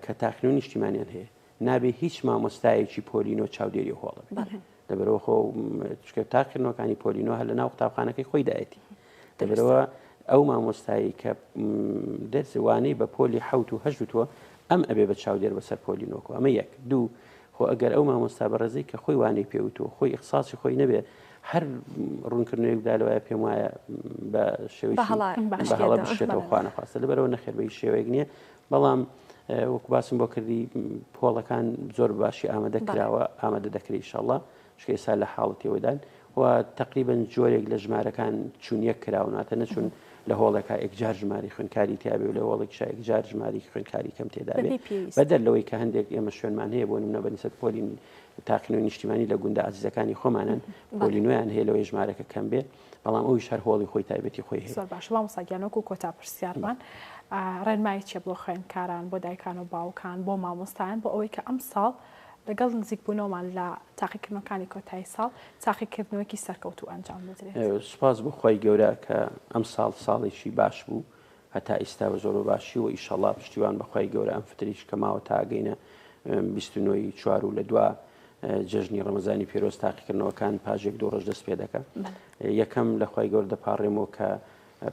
کە تاقیکردنەوەی نیشتیمانیان هەیە نابێ هیچ مامۆستایەکی پۆلینۆ چاودێری هۆڵە لەبەرەوە خۆ تاقیکردنەوەکانی پۆلینۆ هەر لە ناو قوتابخانەکەی خۆی دایەتی لەبەرەوە ئەو مامۆستایی کە دەرزوانەی بە پۆلی حوت و هەژوتووە ئەم ئەبێ بە چاودێر بەسەر پۆلینۆکە ئەمە یەک دوو خۆ ئەگەر ئەو مامۆستا بەڕێزەی کە خۆی وانەی پێوتوە خۆی ئیخساسی خۆی نەبێ هەر ڕوونکردنەوەیەکدا لەوایە پێم وایە بە شێوەیەکی بەهەڵە بشێتەوە خوا نەخواستە لەبەرەوە نەخێر بە هیچ شێوەیەک نییە بەڵام وەکو باسم بۆ کردی پۆڵەکان زۆر باشی ئامادە کراوە ئامادە دەکرێت ئینشاءڵڵا شکە ئێستا لە حاڵەتەوەدان و تقریبن جۆرێک لە ژمارەکان چوونیە کراوناتە نەچون لە هۆڵەکە ئەکجار ژماری خوێندکاری تیاابێ و لە وڵێکشا ئەکجار ژماری خوێندکاری کەم تێدابێت بەدەر لەوەی کە هەندێک ئێمە شوێنمان هەیە بۆ نمونە بەنسبەت پۆلین تاقیکردنەوەی نیشتیمانی لە گوندە عزیزەکانی خۆمانن پۆلینۆیان هەیە لەوەی ژمارەکە کەم بێت بەڵام ئەویش هەر هۆڵی خۆی تایبەتی خۆی هەیە. زۆر باش مامۆستاگیانۆک و کۆتا پرسیارمان ڕێنمایی چیە بۆ خوێندکاران بۆ دایکان و باوکان بۆ مامۆستایان بۆ ئەوەی کە ئەم ساڵ لەگەڵ نزیکبوونەوەمان لە تاقیکردنەوەکانی کۆتایی ساڵ تاقیکردنەوەکی سەرکەوتوو ئەنجام بدرێت. سوپاس بخوای گەورە کە ئەم ساڵێکی باش بوو هەتا ئێستا بە زۆر باشی و ئیشەڵا پشتیوان بەخوای گەورە ئەم فتریش کە ماوە تاگەینە 29 چوار و لە دوا جەژنی ڕەمەزانی پێرۆز تاقیکردنەوەکان پاژێک دو ڕۆژ دەست پێ دەکەن یەکەم لەخوای گەورە دەپاڕێمەوە کە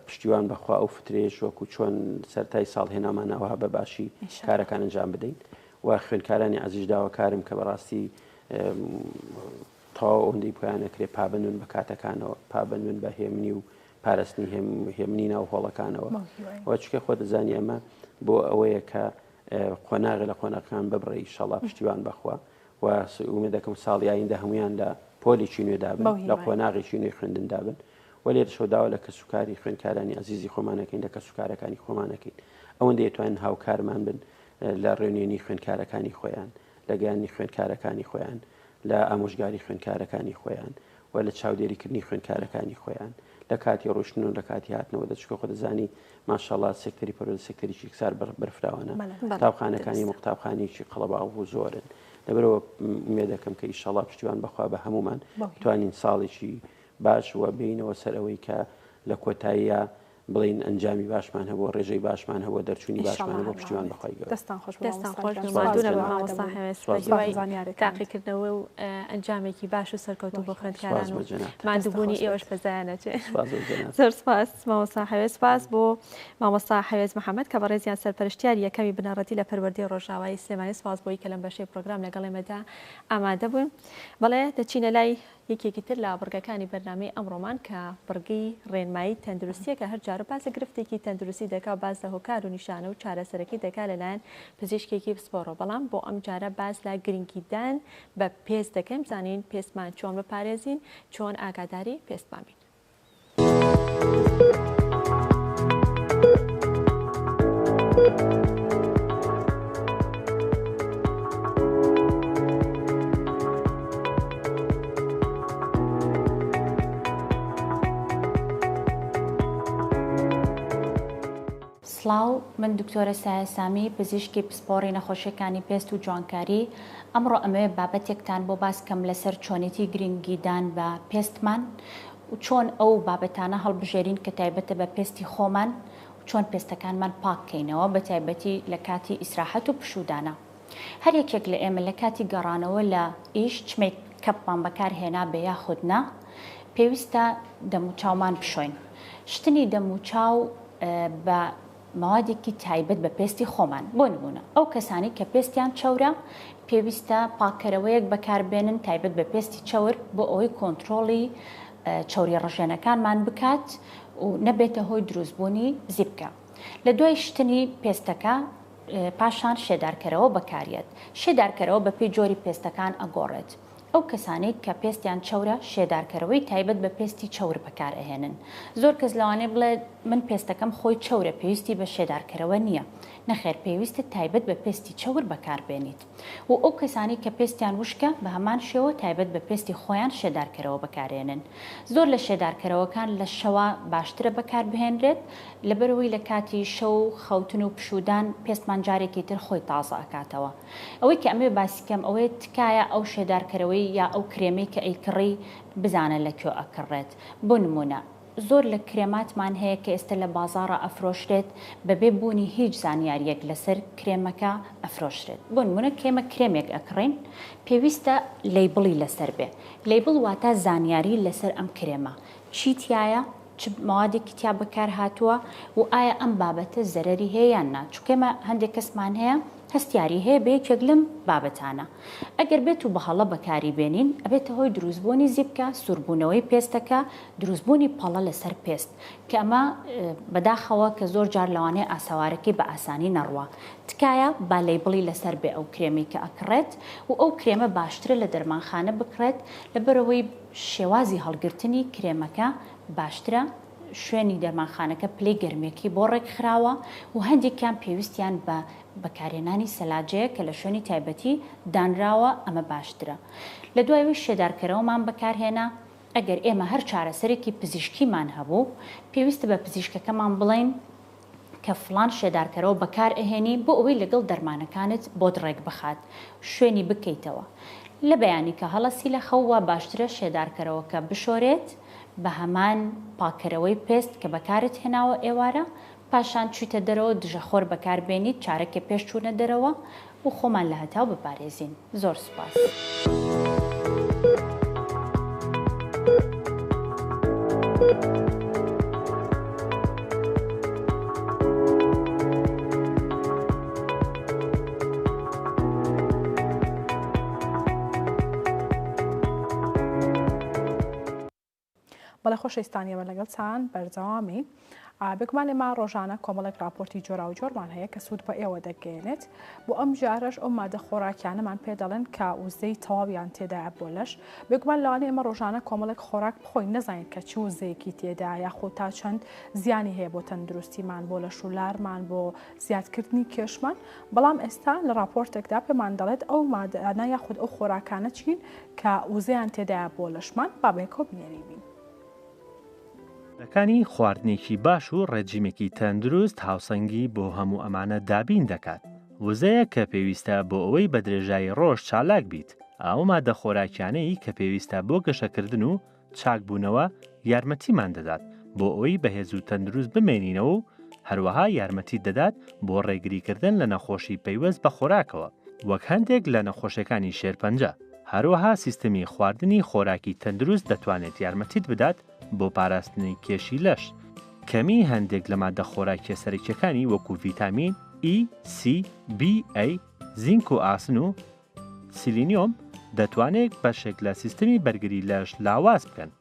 پشتیوان بەخوا ئەو فترێش وەکو چۆن سەرای ساڵ هێنامانەوە بە باشی کارەکان ئەنجام بدەین و خوێندکارانی عزیز داواکارم کە بەڕاستی تەواو ئەوەندەی پۆیانەکرێ پابندون بە کاتەکانەوە پابندون بە هێمنی و پاراستنی هێمنی ناو هۆڵەکانەوە و چکە خۆ دەزانی ئەمە بۆ ئەوەیە کە قۆناغی لە قۆناغەکان ببڕێ ئیشەڵا پشتیوان بەخوا و ئومێد دەکەم ساڵی ئایندە هەمویان لە پۆلێکی نوێدابن لە قۆناغێکی نوێی خوێندندابن و لێر شەوداوە لە کەسوکاری خوێندکارانی عزیزی خۆمانەکەین لە کەسوکارەکانی خۆمانەکەین ئەوەندە دەتوانن هاوکارمان بن لە ڕێنێنی خوێندکارەکانی خۆیان لە گەیاندنی خوێندکارەکانی خۆیان لە ئامۆژگاری خوێندکارەکانی خۆیان و لە چاودێریکردنی خوێندکارەکانی خۆیان لە کاتی ڕۆشتن و لە کاتی هاتنەوە دەچکە خۆ دەزانی ماشەڵڵا سێکتەری پەروەردە سێکتەریی کسار بەرفراوانە قوتابخانەکانی قوتابخانێکی قەڵەباڵ و زۆرن لەبەرەوە ئومێد دەکەم کە ئیشەڵا پشتیوان بەخوا بە هەمومان توانین ساڵێکی باش وە بینەوە سەر ئەوەی کە لە کۆتاییە بڵین ئەنجامی باشمان هەبوو ڕێژەی باشمان هەبوو دەرچوونی باشمان بۆ پشتیوان بەخوای گەورە. دەستان خۆش تاقیکردنەوە و ئەنجامێکی باش و سەرکەوتو بۆ خوێندکاران و مادووبوونی ئێوەش بەزایانەچێت. زۆر سپاس مامۆستا هەوێز، سپاس بۆ مامۆستا هەوێز محەممەد کە بەڕێزیان سەرپەرشتیار یەکەمی بنەڕەتی لە پەروەردەی ڕۆژاوایی سلێمانی. سپاس بۆی کە لەم بەشەی پرۆگرام لەگەڵ ئێمەدا ئامادە بوون. بەڵێ دەچینە لای یەکێکی تر لە بڕگەکانی بەرنامەی ئەمڕۆمان کە بڕگەی ڕێنمایی تەندروستیە کە هەر جارە باز لە گرفتێکی تەندروستی دەکا و باز لە هۆکار و نیشانە و چارەسەرەکی دەکا لەلایەن پزیشکێکی پسپۆڕۆ. بەڵام بۆ ئەم جارە باز لە گرنگیدان بە پێست دەکەم، زانین پێستمان چۆن بپارێزین، چۆن ئاگاداری پێستمان بین. سڵاو، من دکتۆرە سایە سامی، پزیشکی پسپۆڕی نەخۆشیەکانی پێست و جوانکاری. ئەمڕۆ ئەمەوێ بابەتێکتان بۆ باس کەم لەسەر چۆنێتی گرنگیدان بە پێستمان و چۆن ئەو بابەتانە هەڵبژێرین کە تایبەتە بە پێستی خۆمان و چۆن پێستەکانمان پاککەینەوە بە تایبەتی لە کاتی ئیسراحەت و پشودانە. هەر یەکێک لە ئێمە لە کاتی گەڕانەوە لە ئیش چمێک کەپمان بەکارهێنا بە یاخودنا پێویستە دەموچاومان بشۆین. شتنی دەموچاو بە ماوادێکی تایبەت بە پێستی خۆمان. بۆ نمونە ئەو کەسانی کە پێستیان چەورە پێویستە پاکەرەوەیەک بەکاربێنن تایبەت بە پێستی چەور بۆ ئەوەی کۆنتترۆڵی چەوری ڕژێنەکانمان بکات و نەبێتە هۆی دروستبوونی زیبکە. لە دوای شتنی پێستەکە پاشان شێدارکەرەوە بەکارێت. شێدارکەرەوە بە پێی جۆری پێستەکان ئەگۆڕێت. ئەو کەسانی کە پێستیان چەورە شێدارکەرەوەی تایبەت بە پێستی چەور بەکار ئەهێنن. زۆر کەس لەوانەیە بڵێ من پێستەکەم خۆی چەورە پێویستی بە شێدارکەرەوە نییە. نەخێر، پێویستە تایبەت بە پێستی چەور بەکاربێنیت. و ئەو کەسانی کە پێستیان وشکە بە هەمان شێوە تایبەت بە پێستی خۆیان شێدارکەرەوە بەکارێنن. زۆر لە شێدارکەرەوەکان لە شەوە باشترە بەکاربهێنرێت لەبەرەوەی لە کاتی شەو خەوتن و پشودان پێستمان جارێکی تر خۆی تازە ئەکاتەوە. ئەوەی کە ئەمێ باسیکەم ئەوەیە تکایە ئەو شێدارکەرەوەی یا ئەو کرێمەی کە ئەیکڕی بزانە لەکوێ ئەکڕێت. بۆ نمونە زۆر لە کرێماتمان هەیە کە ئێستا لە بازاڕە ئەفرۆشرێت بەبێ بوونی هیچ زانیاریەک لەسەر کرێمەکە ئەفرۆشرێت. بۆ نمونە کرێمێک ئەکڕین پێویستە لەیبڵی لەسەر بێ. لەیبڵ واتە زانیاری لەسەر ئەم کرێمە چی تایە، چ موادێکی تیا بەکار هاتووە و ئایا ئەم بابەتە زەرەری هەیە یان نا. چونکەمە هەندێک کەسمان هەیە هەستیاری هەیە بە یەکێک لەم بابەتانە. ئەگەر بێت و بەهەڵە بەکاری بێنین ئەبێتە هۆی دروستبوونی زیبکە، سووربوونەوەی پێستەکە، دروستبوونی پەڵە لەسەر پێست کە ئەمە بەداخەوە کە زۆر جار لەوانەیە ئاساوارەکەی بە ئاسانی نەڕوە. تکایە با لەیبڵی لەسەر بێ ئەو کرێمی کە ئەکڕێت و ئەو کرێمە باشترە لە دەرمانخانە بکڕێت لەبەرەوەی شێوازی هەڵگرتنی کرێمەکە باشترە. شوێنی دەرمانخانەکە پلەی گەرمێکی بۆ ڕێکخراوە و هەندێکیان پێویستیان بە بەکارهێنانی سەلاجەیە کە لە شوێنی تایبەتی دانراوە ئەمە باشترە. لە دوایەوەی شێدارکەرەوەمان بەکارهێنا ئەگەر ئێمە هەر چارەسەرێکی پزیشکیمان هەبوو پێویستە بە پزیشکەکەمان بڵین کە فڵان شێدارکەرەوە بەکار ئەهێنی بۆ ئەوەی لەگەڵ دەرمانەکانت بۆت ڕێک بخات شوێنی بکەیتەوە. لە بەیانی کە هەڵەسی لە خەووە باشترە شێدارکەرەوەکە بشۆرێت بە هەمان پاکەرەوەی پێست کە بەکارت هێناوە ئێوارە، پاشان چویتە دەرەوە دژەخۆر بەکاربێنیت چارەکە پێش چوونە دەرەوە و خۆمان لە هەتاو بپارێزین. زۆر سوپاس. بەڵێ خۆشەویستان ئێمە لەگەڵ چان بەردەوامی بگومان ئێمە ڕۆژانە کۆمەڵێک راپۆرتی جۆرا و جۆرمان هەیە کە سوود بە ئێوە دەگەێنێت بۆ ئەم جارەش ئەو مادە خۆراکیانەمان پێ دەڵێن کە وزەی تەواویان تێدایە بۆ لەش. بگومان لەوانەیە ئێمە ڕۆژانە کۆمەڵێک خۆراک بخۆین نەزانین کە چی وزەیەکی تێدا یاخۆ تا چەند زیانی هەیە بۆ تەندروستیمان، بۆ لە شولارمان، بۆ زیادکردنی کێشمان. بەڵام ئێستا لە راپۆرتێکدا پێمان دەڵێت ئەو مادەانە یاخود ئەو خۆراکانە چین کە وزەیان تێدایە بۆ لەشمان بابێکۆ بنێریبین. لەکانی خواردنێکی باش و ڕێجیمێکی تەندروست هاوسەنگی بۆ هەموو ئەمانە دابین دەکات. وزەیە کە پێویستە بۆ ئەوەی بە درێژایی ڕۆژ چالاک بیت. ئەو مادە خۆراکیانەی کە پێویستە بۆ گەشەکردن و چاکبوونەوە یارمەتیمان دەدات بۆ ئەوەی بەهێز و تەندروست بمێنینەوە و هەروەها یارمەتی دەدات بۆ ڕێگریکردن لە نەخۆشی پەیوەست بە خۆراکەوە وەک هەندێک لە نەخۆشیەکانی شێرپەنجە. هەروەها سیستەمی خواردنی خۆراکی تەندروست دەتوانێت یارمەتیت بدات بۆ پاراستنی کێشی لەش. کەمی هەندێک لە مادە خۆراکیە سەرەکیەکانی وەکو ڤیتامین E, C, B, A، زینک و ئاسن و سیلینیۆم دەتوانێت بەشێک لە سیستەمی بەرگری لەش لاواز بکەن.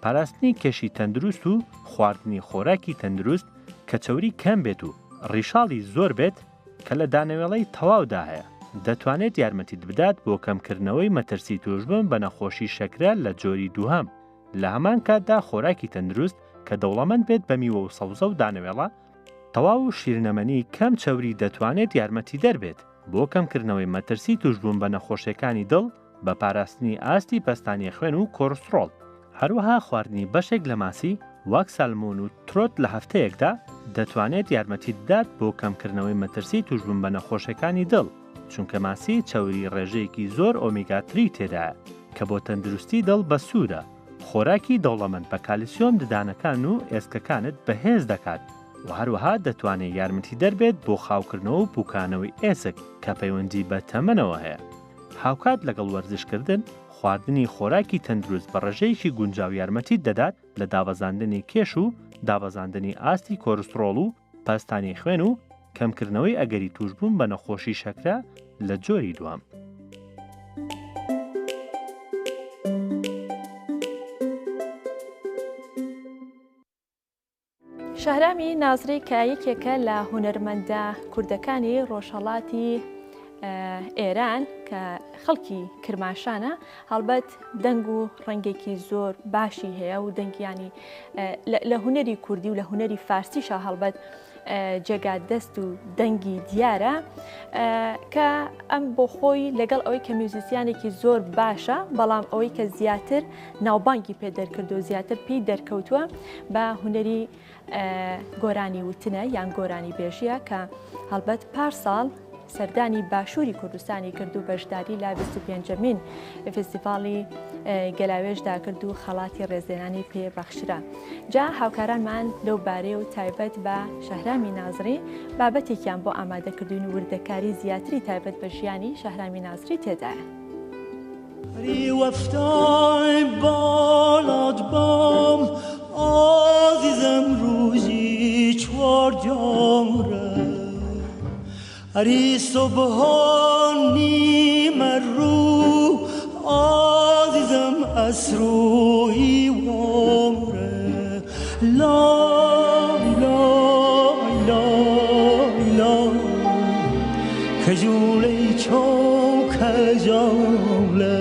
پاراستنی کێشی تەندروست و خواردنی خۆراکی تەندروست کە چەوری کەم بێت و ڕیشاڵی زۆر بێت کە لە دانەوێڵەی تەواودا هەیە دەتوانێت یارمەتیت بدات بۆ کەمکردنەوەی مەترسی توشببوون بە نەخۆشی شەکرە لە جۆری دووهەم. لە هەمان کاتدا خۆراکی تەندروست کە دەوڵەمەند بێت بە میوە و سەوزە و دانەوێڵە تەواو و شیرنەمەنی کەم چەوری دەتوانێت یارمەتی دەربێت بۆ کەمکردنەوەی مەترسی توشببوون بە نەخۆشیەکانی دڵ بە پاراستنی ئاستی پەستانی خوێن و کۆرسڕۆڵ. هەروەها خواردنی بەشێک لە ماسی وەک سالمۆن و ترۆت لە هەفتەیەکدا دەتوانێت یارمەتی بدات بۆ کەمکردنەوەی مەترسی توشببوون بە نەخۆشیەکانی دڵ چونکە ماسی چەوری ڕێژەیەکی زۆر ئۆمیگا-3 تێدایە کە بۆ تەندروستی دڵ بەسوودە. خۆراکی دەوڵەمەند بە کالیسیۆم ددانەکان و ئێسکەکانت بەهێز دەکات و هەروەها دەتوانێت یارمەتی دەربێت بۆ خاوکردنەوە و پوکانەوەی ئێسک کە پەیوەندی بە تەمەنەوە هەیە. هاوکات لەگەڵ وەرزشکردن خواردنی خۆراکی تەندروست بە ڕێژەیەکی گونجاو یارمەتیت دەدات لە دابەزاندنی کێش و دابەزاندنی ئاستی کۆرسڕۆڵ و پەستانی خوێن و کەمکردنەوەی ئەگەری توشببوون بە نەخۆشی شەکرە لە جۆری دوام. شەهرامی نازری کە یەکێکە لە هونەرمەندە کوردەکانی ڕۆژهەڵاتی ئێران کە خەڵکی کرماشانە هەڵبەت دەنگ و ڕەنگێکی زۆر باشی هەیە و دەنگیانی لە هونەری کوردی و لە هونەری فارسیشە هەڵبەت جێگا دەست و دەنگی دیارە کە ئەم بۆ خۆی لەگەڵ ئەوەی کە میوزیسیانێکی زۆر باشە بەڵام ئەوەی کە زیاتر ناوبانگی پێ دەرکردو و زیاتر پێی دەرکەوتووە بە هونەری گۆرانی وتنە یان گۆرانی بێژیە کە هەڵبەت پارساڵ سەردانی باشووری کوردستانی کرد و بەشداری لە 25مین فستیڤاڵی گەلاوێژدا کرد و خەڵاتی ڕێزێنانی پێبەخشرا. جا هاوکارانمان لەو بارەیە و تایبەت بە شەهرامی نازری بابەتێکیان بۆ ئامادەکردوین و وردەکاری زیاتری تایبەت بە ژیانی شەهرامی نازری تێدایە. وفتای بالاد بام عزیزم روزی چوار جامره هری صبحانی مرو عزیزم اسروی وامره لا لا لا لا کجولی چو کجاله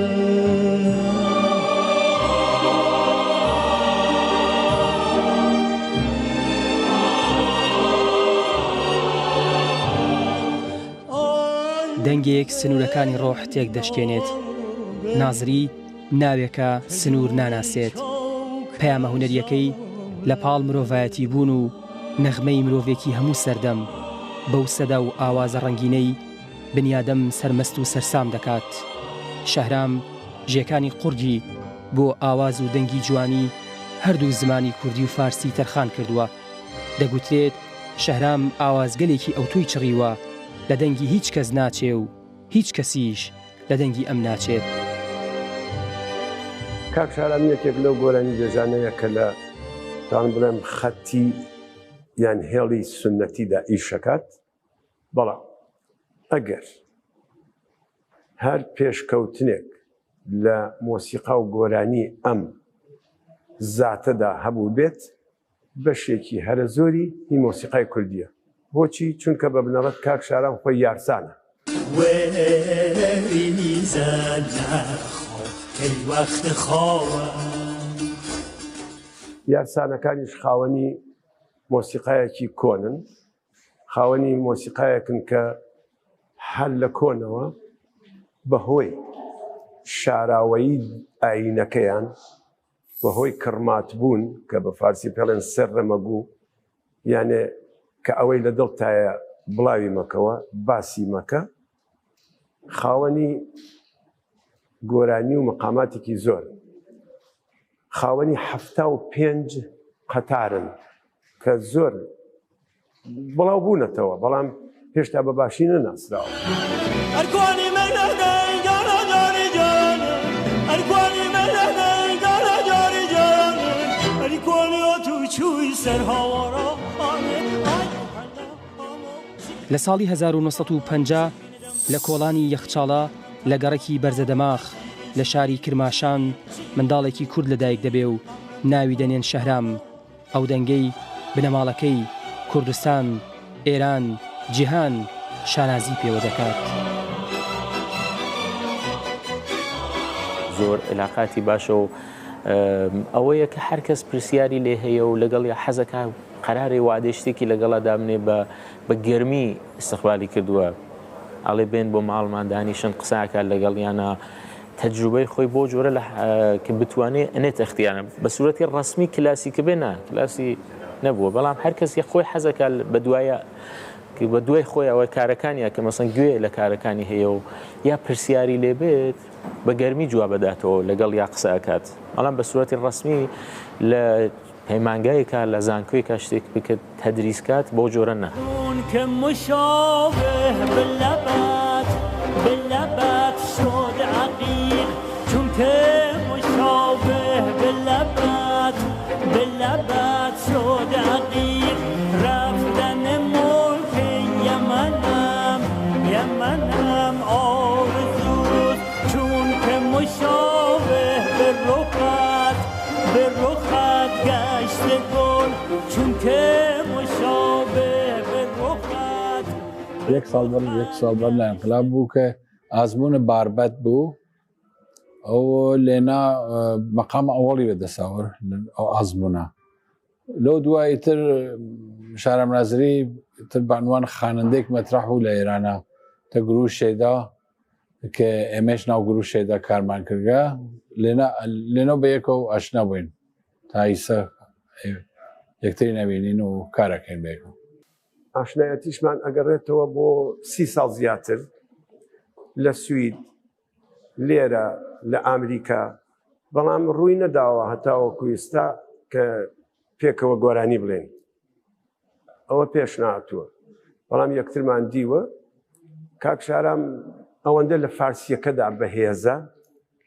دەنگێک سنوورەکانی ڕۆح تێک دەشکێنێت. نازری ناوێکە سنوور ناناسێت. پەیامە هونەریەکەی لە پاڵ مرۆڤایەتی بوون و نەغمەی مرۆڤێکی هەموو سەردەم بەو سەدا و ئاوازە ڕەنگینەی بنیادەم سەرمەست و سەرسام دەکات. شەهرام ژێکانی قورگی بۆ ئاواز و دەنگی جوانی هەردوو زمانی کوردی و فارسی تەرخان کردووە. دەگوترێت شەهرام ئاوازگەلێکی ئەوتۆی چڕیوە لە دەنگی هیچ کەس ناچێ و هیچ کەسیش لە دەنگی ئەم ناچێت. کاک شەهرام یەکێک لەو گۆرانی بێژانەیە کە لە تان بڵێم خەتی یان هێڵی سنەتیدا ئیشەکات. بەڵام ئەگەر هەر پێشکەوتنێک لە مۆسیقا و گۆرانی ئەم زاتەدا هەبوو بێت بەشێکی هەرە زۆری هی مۆسیقای کوردیە. بۆچی؟ چونکە بە بنەڕەت کاک شەهرام خۆی یارسانە. یارسانەکانیش خاوەنی مۆسیقایەکی کۆنن، خاوەنی مۆسیقایەکن کە هەر لە کۆنەوە بەهۆی شاراوەیی ئاینەکەیان بەهۆی کڕمات بوون کە بە فارسی پێڵێن سەر ڕەمەگوو یانێ کە ئەوەی لە دڵتایە بڵاوی مەکەوە باسی مەکە خاوەنی گۆرانی و مەقاماتێکی زۆر خاوەنی 75 قەتارن کە زۆر بڵاو بوونەتەوە بەڵام هێشتا بە باشی نەناسراوە لە ساڵی 1950 لە کۆڵانی یەخچاڵە لە گەڕێکی بەرزەدەماخ لە شاری کرماشان منداڵێکی کورد لەدایک دەبێ و ناوی دەنێن شەهرام ئەو دەنگەی بنەماڵەکەی کوردستان ئێران جیهان شانازی پێوە دەکات. زۆر علاقاتی باشە و ئەوەیە کە هەر کەس پرسیاری لێ هەیە و لەگەڵ یا حەزەکە قەرارێ وعدەی شتێکی لەگەڵا دابنێ بە گەرمی استقبالی کردووە ئەڵێ بێن بۆ ماڵمان دانیشن قساکە لەگەڵ یانە تەجروبەی خۆی بۆ جۆرە کە بتوانێت ئەنێت ئەختیانە بە سوورەتی ڕسمی کلاسی کە بێنە کلاسی نەبووە بەڵام هەر کەس خۆی حەزەکە بە دوایە بە دوای خۆی ئەوە کارەکانیە کە مەسەن گوێ لە کارەکانی هەیە و یا پرسیاری لێبێت بە گەرمی جواب بداتەوە لەگەڵ یا قسەکات بەڵام بە سوورەتی ڕسمی لە پەیمانگایەکە لە زانکۆیەکە شتێک بکرد تەدریسکات بۆ جۆرە نە یک سال بر انقلاب بوو کە ئازمونە باربەت بوو ئەو لێنا مەقام ئەوڵی بەدەساوەر ئەو ئازمونە لەو دوایی تر شارەم نازری تر بانوان خانندێک مەترەح بوو لە ئێرانە تە گروشێدا کە ئێمەش ناو گروشێدا کارمان کردگە لێنەوە بە یەکەوە ئاشنا بووین تا ئیسە یەکتری نەبینین و کارەکەین بێکەوە ئاشنایەتیشمان ئەگەڕێتەوە بۆ 30 ساڵ زیاتر لە سوید لێرە لە ئامریکا بەڵام ڕووی نەداوە هەتاوەکو ئێستا کە پێکەوە گۆرانی بڵێن ئەوە پێش نهاتووە بەڵام یەکترمان دیوە کاک شارام ئەوەندە لە فارسیەکەدا بەهێزە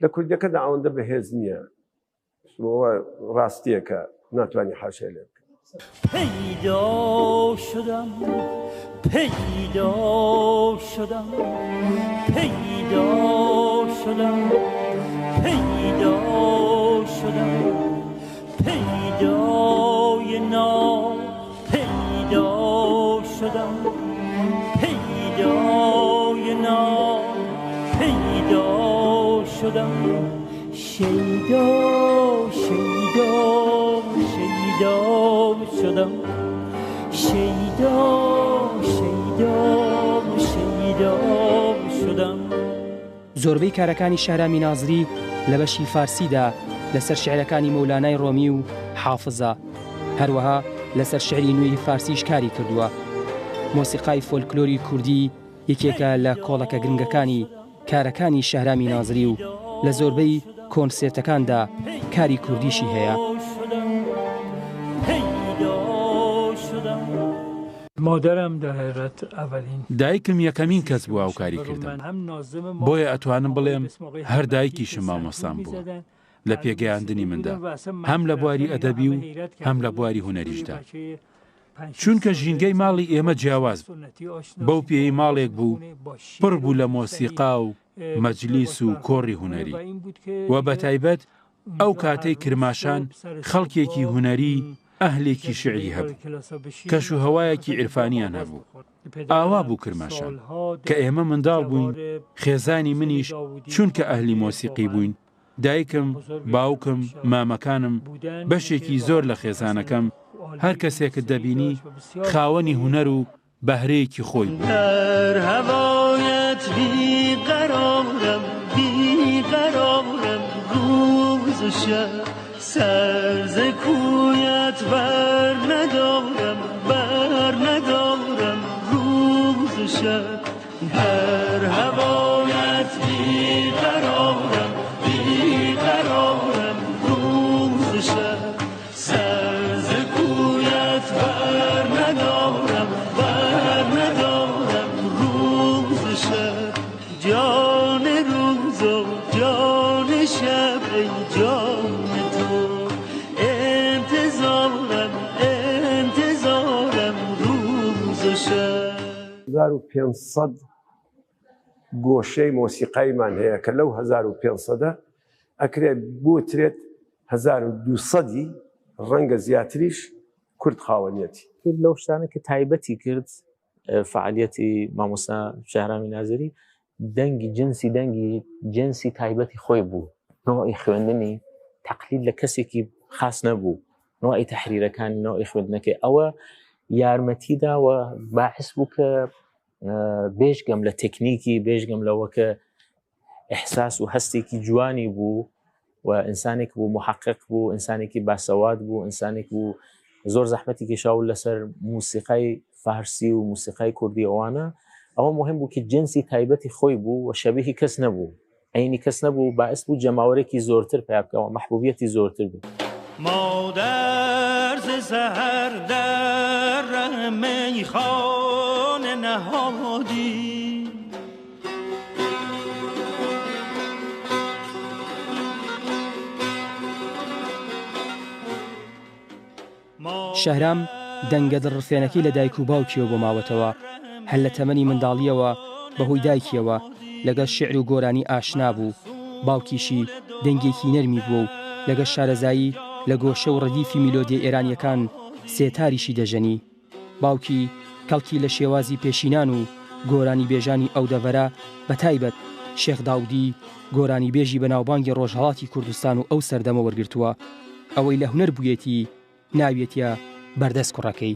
لە کوردەکەدا ئەوەندە بەهێز نییە ڕاستیەکە ناتوانانی حاشێ لێ پیدا شدم پیدا شدم پیدا شدم پیدا شدم پیدای نام پیدا شدم پیدای نام پیدا شدم شیدا شیدا شیدا شدم شیدا شیدا شیدا شدم زۆربەی کارەکانی شەهرامی نازری لە بەشی فارسیدا لەسەر شعرەکانی مەولانای ڕۆمی و حافزە هەروەها لەسەر شعری نوێی فارسیش کاری کردووە مۆسیقای فۆلکلۆری کوردی یەکێکە لە کۆڵەکە گرنگەکانی کارەکانی شەهرامی نازری و لە زۆربەی کۆنسێرتەکاندا کاری کوردیشی هەیە مادرم دەهێرێت ئەڤەلین دایکم یەکەمین کەس بوو ئەو کاری کردم بۆیە ئەتوانم بڵێم هەر دایکیشم مامۆستام بووە لە پێگەیاندنی مندا هەم لە بواری ئەدەبی و هەم لە بواری هونەریشدا چونکە ژینگەی ماڵی ئێمە جیاواز بەو پێی ماڵێک بوو پڕ بوو لە مۆسیقا و مەجلیس و کۆڕی هونەری و بەتایبەت ئەو کاتەی کرماشان خەڵکێکی هونەری ئەهلێکی شعری هەبوو کەش و هەوایەکی عرفانیان هەبوو ئاوا بوو کرماشان کە ئێمە منداڵ بووین خێزانی منیش چونکە ئەهلی مۆسیقی بووین دایکم باوکم مامەکانم بەشێکی زۆر لە خێزانەکەم هەر کەسێکت دەبینی خاوەنی هونەر و بەهرەیەکی خۆی سر ز کویت بر ندارم روز شب در هوایت بیقرارم بیقرارم روز شب سر ز کویت بر ندارم روز شب جان روز و جان شب ای جان تو انتظارم روز و شب 1500 گۆشەی مۆسیقایمان هەیە کە لەو 1500 ئەکرێت بۆترێت 1200 ڕەنگە زیاتریش کورد خاوەنیەتی لەو شتانە کە تایبەتی کرد فعالیەتی مامۆستا شەهرامی نازری دەنگی جنسی تایبەتی خۆی بوو نوعی خوێندنی تەقلید لە کەسێکی خاص نەبوو نوعی تەحریرەکانی نوعی خوێندنەکەی ئەوە یارمەتیداوە باعث بوو کە بێژگەم لە تەکنیکی بێژگەم لەوە کە ئەحساس و هەستێکی جوانی بوو و ئینسانێک بوو محقق بوو ئینسانێکی باسەوات بوو ئینسانێک بوو زۆر زەحمەتی کێشاو لەسەر موسیقای فارسی و موسیقای کوردی ئەوانە ئەوە مهم بوو کە جنسی تایبەتی خۆی بوو و شەبیهی کەس نەبوو عینی کەس نەبوو باعث بوو جەماوەرێکی زۆرتر پێ بکەوە محبوبیەتی زۆرتر بوو مادر ز سحر در میخانه نهادی شەهرام دەنگە دڕفێنەکەی لە دایک و باوکیەوە بۆ ماوەتەوە هەر لە تەمەنی منداڵیەوە بەهۆی دایکیەوە لەگەڵ شیعر و گۆرانی ئاشنا بوو باوکیشی دەنگێکی نەرمی بوو و لەگەڵ شارەزایی لە گۆشە و ڕەدیفی میلۆدیە ئێرانیەکان سێتاریشی دەژەنی باوکی کەڵکی لە شێوازی پێشینان و گۆرانی بێژانی ئەو دەڤەرە بە تایبەت شێخ داودی گۆرانی بێژی بەناوبانگی ڕۆژهەڵاتی کوردستان و ئەو سەردەمە وەرگرتووە ئەوەی لە هونەر بوویەتی ناوێتە بەردەست کوڕەکەی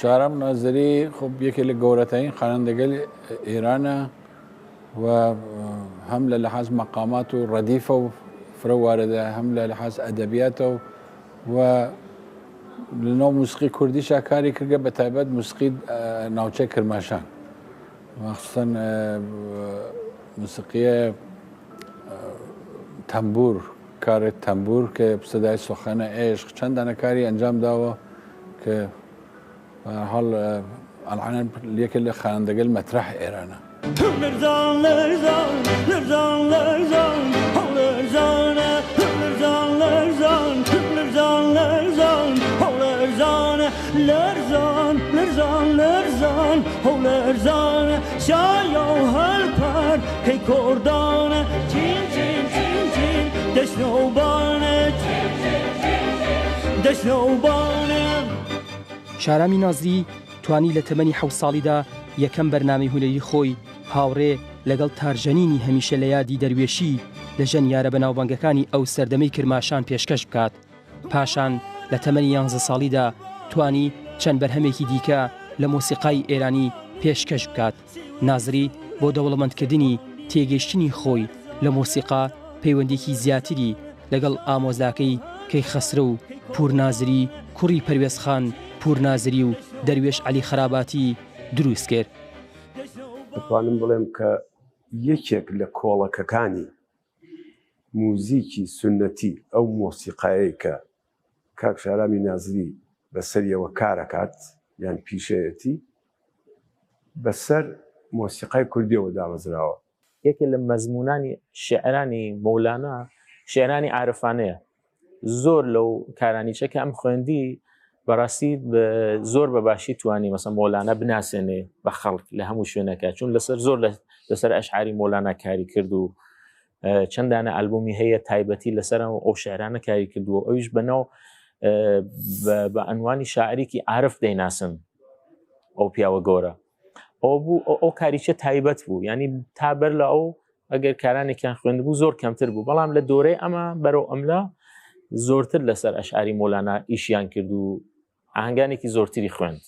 شارەم نازری خب یەکێک لە گەورەترین خوانندەگەل ئێرانە و هەم لە لەحاز مەقامات و ڕەدیفە و فرە واردە هەم لە لەحاز ئەدەبیاتە و لەناو موسیقی کوردیشا کاری کردگە بە تایبەت موسیقی ناوچەی کرماشان مەخسوسەن موسیقیە تەمبور کارێت تەمبور کە سەدای سۆخانە عێشق چەندانە کاری ئەنجام داوە کە حال الان یەکێک لە خوانندەگەل مەترەح ئێرانە شارامی نازری توانی لە تەمەنی 7 ساڵیدا یەکەم بەرنامەی هونەری خۆی هاوڕێ لەگەڵ تارژەنینی هەمیشە لە یادی دەروێشی لە ژەنیارە بەناوبانگەکانی ئەو سەردەمەی کرماشان پێشکەش بکات پاشان لە تەمەنی 11 ساڵیدا توانی چەند بەرهەمێکی دیکە لە مۆسیقای ئێرانی پێشکەش بکات نازری بۆ دەوڵەمەندکردنی تێگەیشتنی خۆی لە مۆسیقا پەیوەندێکی زیاتری لەگەڵ ئامۆزاکەی کەیخەسرە و پورنازری کوڕی پەروێزخان پورنازری و دەروێش عەلی خەراباتی دروست کرد. دەتوانم بڵێم کە یەکێک لە کۆڵەکەکانی موزیکی سنەتی ئەو مۆسیقایەی کە کاک شارامی نازری بەسەریەوە کارەکات یان پیشەیەتی بەسەر مۆسیقای کوردیەوە دامەزراوە. یەکێک لە مەزمونانی شێعرانی مەولانە شێعرانی عارفانەیە زۆر لەو کارانیچە کە ئەم خوێندی بەڕاستی زۆر بەباشی توانی مەسەڵەن مۆلانە بناسێنێ بە خەڵک لە هەموو شوێنەکە چون لەسەر زۆر لەسەر ئەشعاری مۆلانە کاری کرد و چەندانە ئەلبومی هەیە تایبەتی لەسەر ئەو شعرانە کاری کردووە ئەویش بەناو بە ئەنوانی شاعرێکی عارف دەیناسن ئەو پیاوە گەورە ئەو بوو ئەو کاریچە تایبەت بوو ینی تابەر لە ئەو ئەگەر کارانێکیان خوێندبوو زۆر کەمتر بوو بەڵام لە دۆرەی ئەمە بەرەو ئەملا زۆرتر لەسەر ئەشعاری مۆلانا ئیشیان کرد و ئاهەنگانێکی زۆرتری خوێند.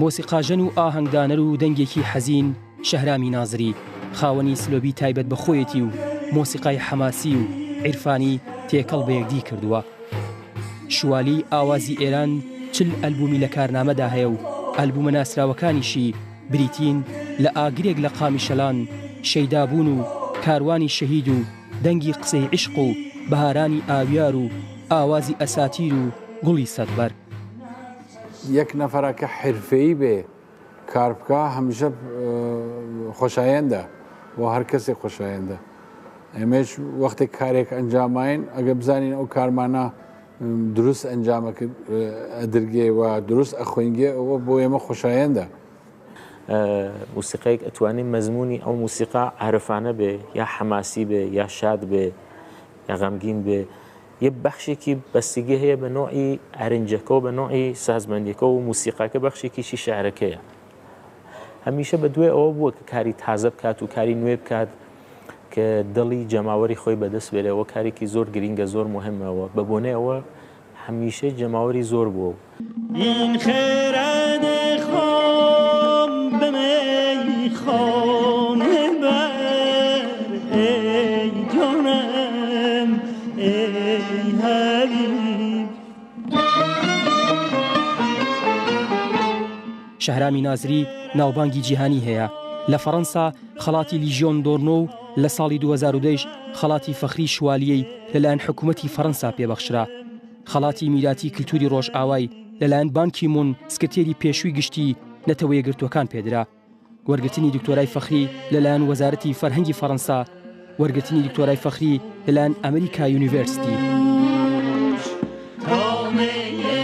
مۆسیقاژەن و ئاهەنگدانەر و دەنگێکی حەزین شەهرامی نازری خاوەنی سلۆبی تایبەت بە خۆیەتی و مۆسیقای حەماسی و عیرفانی تێکەڵ بە یەکدی کردووە. شوالی ئاوازی ئێران چل ئەلبومی لە کارنامەدا هەیە و ئەلبومە ناسراوەکانیشی بریتین لە ئاگرێک لە قامی شەلان، شەیدابوون و کاروانی شەهید و دەنگی قسەی عشق و بەهارانی ئاویار و ئاوازی ئەساتیر و گوڵی سەدبەر. یەک نەفەرەکە حرفەیی بێ کار بکە هەمیشە خۆشایەندە بۆ هەر کەسێک خۆشایەندە. ئێمەش وەختێک کارێک ئەنجاماین ئەگە بزانین ئەو کارمانە دروست ئەنجامەکە ئەدرگێ و دروست ئەخۆینگێ ئەوە بۆ ئێمە خۆشایەندە. موسیقەیەک ئەتوانین مەزمونی ئەو موسیقا عارفانە بێ یا حەماسی بێ یا شاد بێ یا غەمگین بێ یە بەخشێکی بەستگی هەیە بە نوعی ئەرنجەکە و بە نوعی سازمەندیەکە و موسیقاکە بەخشێکیشی شعرەکەیە. هەمیشە بە دوێ ئەوە بووە کە کاری تازە بکات و کاری نوێ بکات کە دڵی جەماوەری خۆی بەدەست بێرەوە کارێکی زۆر گرینگە زۆر مهمەوە بە بۆنێ ئەوە هەمیشە جەماوەری زۆر بووە. این خرد خام به میخانه بر ای جانم ای حبیب. شەهرامی نازری ناوبانگی جیهانی هەیە. لە فەڕەنسا خەڵاتی لیژیۆن دۆرنۆ و لە ساڵی 2010 خەڵاتی فەخری شوالیەی لەلایەن حکوومەتی فەڕەنسا پێبەخشرا. خەڵاتی میراتی کللتوری ڕۆژئاوای لەلایەن بانکی مون سکرتێری پێشووی گشتی نەتەوە یەکگرتوەکان پێدرا. وەرگرتنی دکتۆرای فەخری لەلایەن وەزارەتی فەرهەنگی فەڕەنسا، وەرگرتنی دکتۆرای فەخری لەلایەن ئەمریکا یونیڤەرسیتی.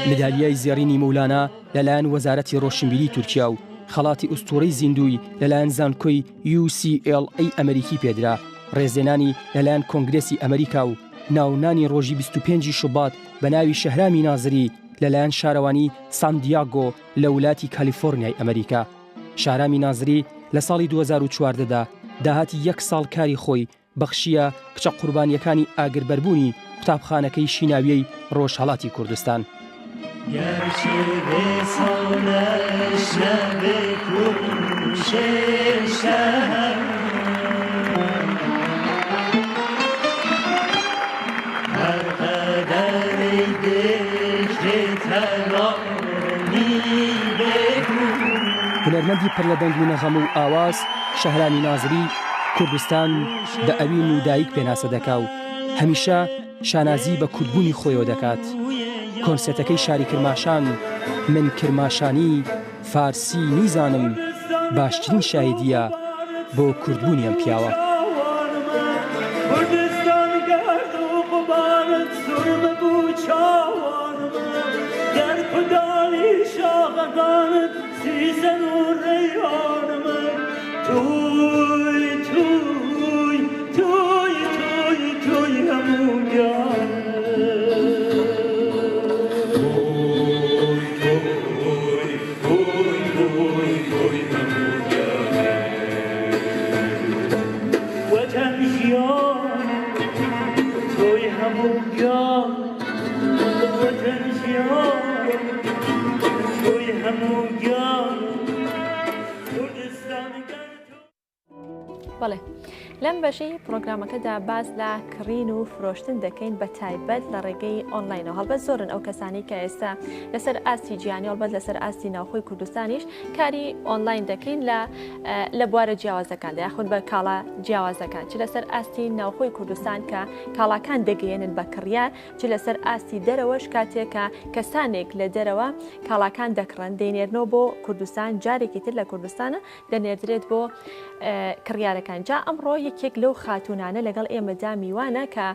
مدالیای زێڕینی مەولانا لەلایەن وەزارەتی ڕۆشنبیری تورکیا و خەڵاتی ئوستوڕەی زیندوی لەلایەن زانکۆی UCLA ئەمریکی پێدرا. ڕێزێنانی لەلایەن کۆنگرێسی ئەمریکا و ناونانی ڕۆژی 25 شوبات بە ناوی شەهرامی نازری لەلایەن شارەوانی سان دیاگۆ لە ولاتی کالیفۆرنیای ئەمریکا. شەهرامی نازری لە ساڵی 2014دا داهاتی یەک ساڵ کاری خۆی بەخشیە کچە قوربانیەکانی ئاگربەربوونی قوتابخانەکەی شیناویەی ڕۆژهەڵاتی کوردستان. گرچه رسالش نبه کوشش هر قدر دکه ترانی بگو. هونەرمەندی پڕ لە دەنگ و نەغەم و ئاواز شەهرامی نازری کوردستان بە ئەوین و دایک پێناسە دەکا و هەمیشە شانازی بە کوردبوونی خۆیەوە دەکات. کۆنسێتەکەی شاری کرماشان من کرماشانی فارسی میزانم باشترین شایدیە بۆ کوردبوونی ئەم پیاوە. کوردستان گرد و قوبانت سرم بوو چاوانم گر کودالی شاغەکانت سیزن و ڕێیانم توی توی توی توی توی هەموو گیان لەم بەشەی پرۆگرامەکەدا باز لە کڕین و فرۆشتن دەکەین بە تایبەت لە ڕێگەی ئۆنلاینەوە. هەڵبەت زۆرن ئەو کەسانی کە ئێستا لەسەر ئاستی گیانی هەڵبەت لەسەر ئاستی ناوخۆی کوردستانیش کاری ئۆنلاین دەکەین لە بوارە جیاوازەکاندا یاخود بە کاڵا جیاوازەکان، چ لەسەر ئاستی ناوخۆی کوردستان کە کاڵاکان دەگەیەنن بە کڕیار، چ لەسەر ئاستی دەرەوەش کاتێکە کەسانێک لە دەرەوە کاڵاکان دەکڕن دەینێرنەوە بۆ کوردستان، جارێکی تر لە کوردستانە دەنێردرێت بۆ کڕیارەکان. جا ئەمڕۆ یەکێک لەو خاتونانە لەگەڵ ئێمەدا میوانە کە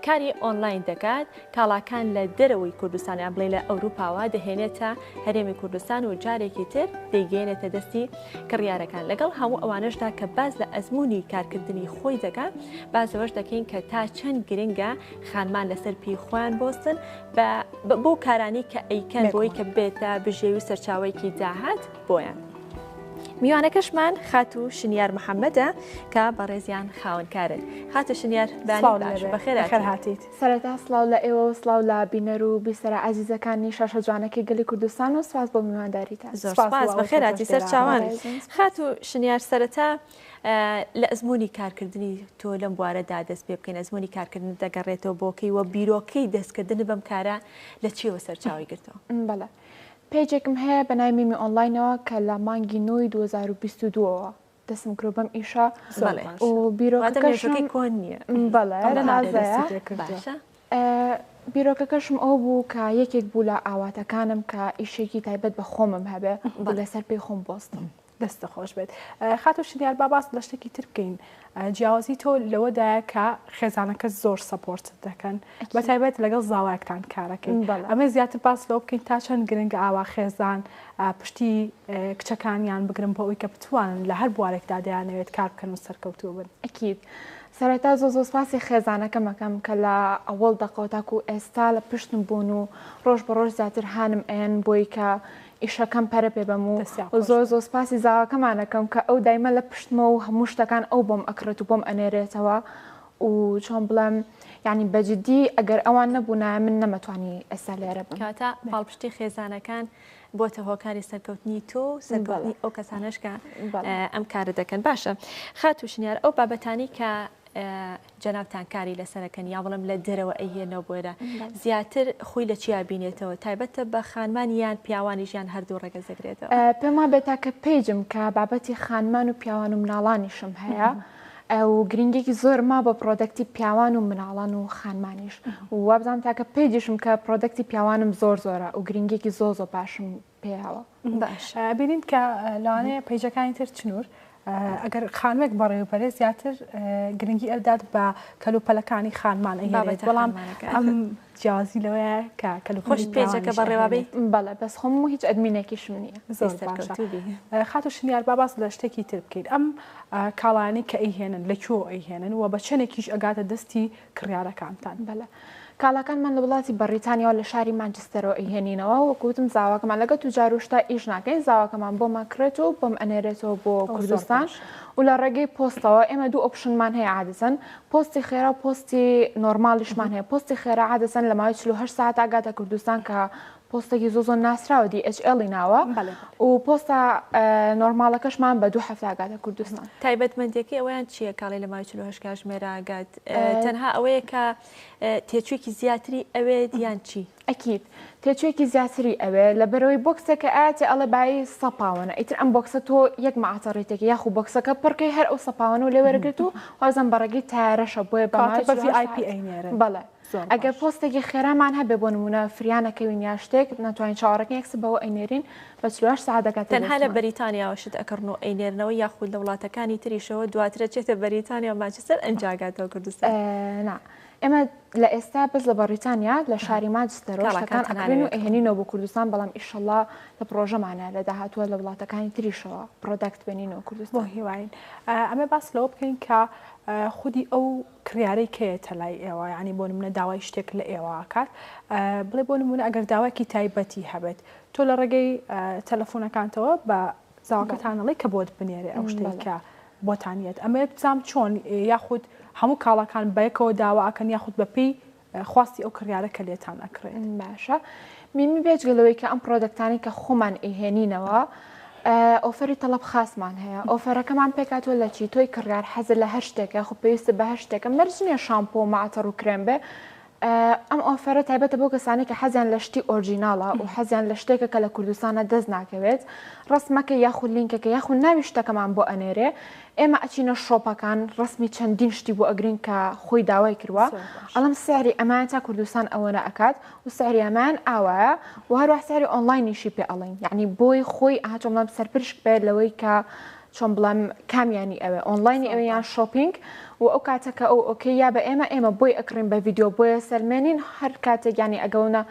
کاری ئۆنلاین دەکات، کاڵاکان لە دەرەوەی کوردستانیان بڵێ لە ئەوروپاوە دەهێنێتە هەرێمی کوردستان و جارێکی تر دەیگەێنێتە دەستی کڕیارەکان. لەگەڵ هەموو ئەوانەشدا کە باز لە ئەزمموی کارکردنی خۆی دەکات، بازەوەش دەکەین کە تا چەند گرنگە خانمان لەسەر پێی خۆیان بۆستن بۆ کارانی کە ئەیکەن بۆی کە بێتە بژێوی سەرچاوەیەکی داهات بۆیان. میوانەکەشمان خاتو شنیار محەممەدە کە بەڕێزیان خاونکارن. خاتو شنیار بەخێر هاتیت. سەرەتا سڵاو لە ئێوە و سڵاو لە بینەر و بیسەرە عزیزەکانی شاشە جوانەکەی گەلی کوردستان و سپاس بۆ میوانداریتان. زۆر سپاس بەخێراتی سەر چاوان. خاتو شنیار سەرەتا لە ئەزمموی کارکردنی تۆ لەم بوارەدا دەست پێ بکەین، ئەزمموی کارکردن دەگەڕێتەوە بۆکەی وە بیرۆکەی دەستکردن بەم کارە لە چیەوە سەرچاوی گرتەوە؟ بەڵێ. پیجێکم هەیە بە ناوی میمی ئۆنلاینەوە کە لە مانگی 2022ەوە دەستم کرۆ بەم ئیشە و بیرۆکەکەی کۆن نییە. بەڵێ بیرۆکەکەشم ئەو بوو کە یەکێک بوو لە ئاواتەکانم کە ئیشێکی تایبەت بە خۆمم هەبێ لەسەر پێی خۆم بۆستم. دەستە خۆش بێت. خاتو شنیار با باس لە شتێکی تر بکەین. جیاوازی تۆ لەوەدایە کە خێزانەکە زۆر سەپۆرت دەکەن بە تایبەت لەگەڵ زاواکتان کارەکەین. ئەمە زیاتر باس لەوە بکەین تا چەند گرنگە ئاوا خێزان پشتی کچەکانیان بگرن بۆ ئەوی کە بتوانن لە هەر بوارێکدا دەیانەوێت کار بکەن و سەرکەوتوو بن. ئەکید. سەرەتا زۆ سپاسی خێزانەکە مەکەم کە لە ئەوەڵ دەقەوتاک و ئێستا لە پشتم بوون و ڕۆژ بە ڕۆژ زیاتر هانم ئەن بۆی کە ئیشەکەم پەرە پێ بەم و زۆر سپاسی زاواکەمانەکەم کە ئەو دایمە لە پشتمە و هەموو شتەکان ئەو بۆم ئەکرێت و بۆم ئەنێرێتەوە و چۆن بڵێم ینی بەجددی ئەگەر ئەوان نەبوونا من نەمەتوانی ئێستا لێرە بم. کاتە پاڵپشتی خێزانەکان بۆتە هۆکاری سەرکەوتنی تۆ سەرکەوتنی ئەو کەسانشکە ئەم کارە دەکەن. باشە خاتو شنیار ئەو بابەتانی کە جەنابتان کاری لەسەرەکەن یا بڵم لە دەرەوە ئەیهێنەوە بۆرە زیاتر خۆی لە چیا بینێتەوە تایبەتە بە خانمانیان پیاوانی ژیان هەردوو ڕێگەزەگرێتەوە؟ پێم وا بێتا کە پیجم کە بابەتی خانمان و پیاوان و مناڵانیشم هەیە و گرنگێکی زۆر ما بە پرۆدەکتی پیاوان و مناڵان و خانمانیش و وابزانام تاکە پیجشم کە پرۆدەکتی پیاوانم زۆرە و گرنگێکی زۆر باشم پێیاوە. باش بینین کە لەوانەیە پیجەکانی تر چنوور ئەگەر خانمێک بەڕێوەپەرێ زیاتر گرنگی ئەدات بە کەلوپەلەکانی خانمان ئەهێنێت بەڵام ئەم جیازی لەوەیە کە خۆش پێجەکە بەڕێوابێ بەڵێ بەس خۆم هیچ ئەدمینێکیشم نییە. زۆر خاتو شنیار باباس لە شتێکی تر بکەیت ئەم کاڵانی کە ئەیهێنن لەکوێ ئەیهێنن و بە چەندێکیش ئەگاتە دەستی کڕیارەکانتان؟ بەڵێ کاڵەکانمان لە وڵاتی بەریتانیاوە لە شاری مانچستەرەوە ئەیهێنینەوە و کوتم زاواکەمان لەگە توجار و شتا ئیش ناکەین زاواکەمان بۆمان کرێت و بۆم ئەنێرێتەوە بۆ کوردستان و لە ڕێگەی پۆستەوە ئێمە دوو ئۆپشنمان هەیە عادەسەن پۆستی خێرا و پۆستی نۆرماڵیشمان هەیە. پۆستی خێرا عادەسەن لە ماوەی 48 ساعت ئاگاتە کوردستان کە پۆستێکی زۆ ناسراوە DHL ناوە و پۆستە نۆرماڵەکەشمان بە 2 هەفتە ئاگاتە کوردستان. تایبەتمەندێکی ئەویان چییە کاڵی لە ماوەی 48 کاتژمێر ئاگات تەنها ئەوەیە کە تێچوویەکی زیاتری ئەوێ دیان چی؟ ئەکید تێچوویەکی زیاتری ئەوێ لە بەرەوەی بۆکسەکە ئاتی ئەڵێ بای سەپاوەنە ئیتر ئەم بۆکسە تۆ یەک ماعاتەڕێتێکی یاخو بۆکسەکە پڕکەی هەر ئەو سەپاوەن و لێوەرەگرێت و وازم بەڕێگەی تارەشە بۆیە بەڵێ ئەگەر پۆستێکی خێرامان هەبێ بۆ نمونە فریانەکەوین یا شتێک ناتوانین چاوەڕێک یەکس بەوە ئەینێرین بە 48 ساعت دەکات. تەنها لە بەریتانیاوە شت ئەکردن و ئەینێرنەوە یاخود لە وڵاتەکانی تریشەوە دواترە چێتە بەریتانیا و مانچستەر ئەنجاگاتەوە کوردستان؟ نا ئێمە لە ئێستا بەس لە بەریتانیا لە شاری مانچستەرەوە شتەکان ئەکرێن و ئەهێنینەوە بۆ کوردستان بەڵام ئیشەڵڵا لە پرۆژەمانە لە داهاتووە لە وڵاتەکانی تریشەوە پرۆدەکت بێنینەوە کوردستان. بۆ هیواین ئەمە باس لەوە بکەین کە خودی ئەو کڕیارەی کێتە لای ئێوە ینی بۆ نمونە داوای شتێک لە ئێوەکات بڵێ بۆ نمونە ئەگەر داواکی تایبەتی هەبێت تۆ لە ڕێگەی تەلەفۆنەکانتەوە بە زاواکەتانەڵی کە بۆت بنێرێ ئەو شتێکە بۆتانیت ئەمە بزانام چۆن یاخود هەموو کاڵەکان بەیەکەوە داواکەن یاخود بەپێی خواستی ئەو کڕیارە کە لێتان ئەکرێت؟ باشە میمی بێجگەلەوەی کە ئەم پرۆدەکتانی کە خۆمان ئەیهێنینەوە ئۆفەری تەڵەب خاصمان هەیە ئۆفەرەکەمان پێکاتوە لە چی تۆی کڕیار حەزر لە هەر شتێکە خۆ پێویستە بە هەر شتێکە مەرج نییە شامپۆ ماعتەر و کرێم بێ ئەم ئۆفەرە تایبەتە بۆ کەسانی کە حەزیان لە شتی ئۆرجیناڵە و حەزیان لە شتێکە کە لە کوردستانە دەست ناکەوێت ڕسمەکە یاخود لینکەکە یاخود ناوی شتەکەمان بۆ ئەنێرێ ئێمە ئەچینە شۆپەکان ڕسمی چەندین شتی بۆ ئەگرین کە خۆی داوای کردووە ئەڵم سعری ئەمان تا کوردستان ئەوەنە ئەکات و سعری ئەمان ئاوایە و هەروە سعری ئۆنلاینیشی پێ ئەڵین یعنی بۆی خۆی ئاچۆمڵام سەرپرشک بێت لەوەی کە چۆن بڵام کامیانی ئەوێ ئۆنلاینی ئەوە یان شۆپینگ و ئەو کاتەکە ئەو ئۆکەی یا بە ئێمە بۆی ئەکڕین بە ڤیددیو بۆیە سەرمێنین هەر کاتێک ینی ئەگەونە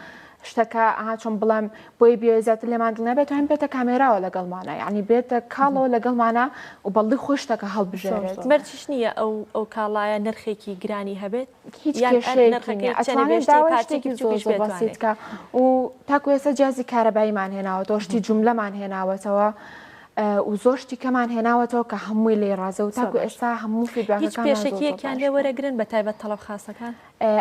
شتەکە چۆن بڵام بۆی بێزیاتر لێمان دڵ نەبێت هەم بێتە کامێراوە لەگەڵمانە یعنی بێتە کاڵەوە لەگەڵمانە و بەڵی خۆی شتەکە هەڵبژێرێت مەرجش نییە ئەو کاڵایە نرخێکی گرانی هەبێت هیچ شتێکی زۆر بەسیتکە و تاکو ێستا جیازی کارەباییمان هێناوەتەوە شتی جوملەمان هێناوەتەوە و زۆر شتی کەمان هێناوەتەوە کە هەمووی لێ ڕازە و تاکو ئێستا هەموو فیدباکەکان پێشێکیەکیان لێ وەرەگرن بە تایبەت تەڵەب خاسەکان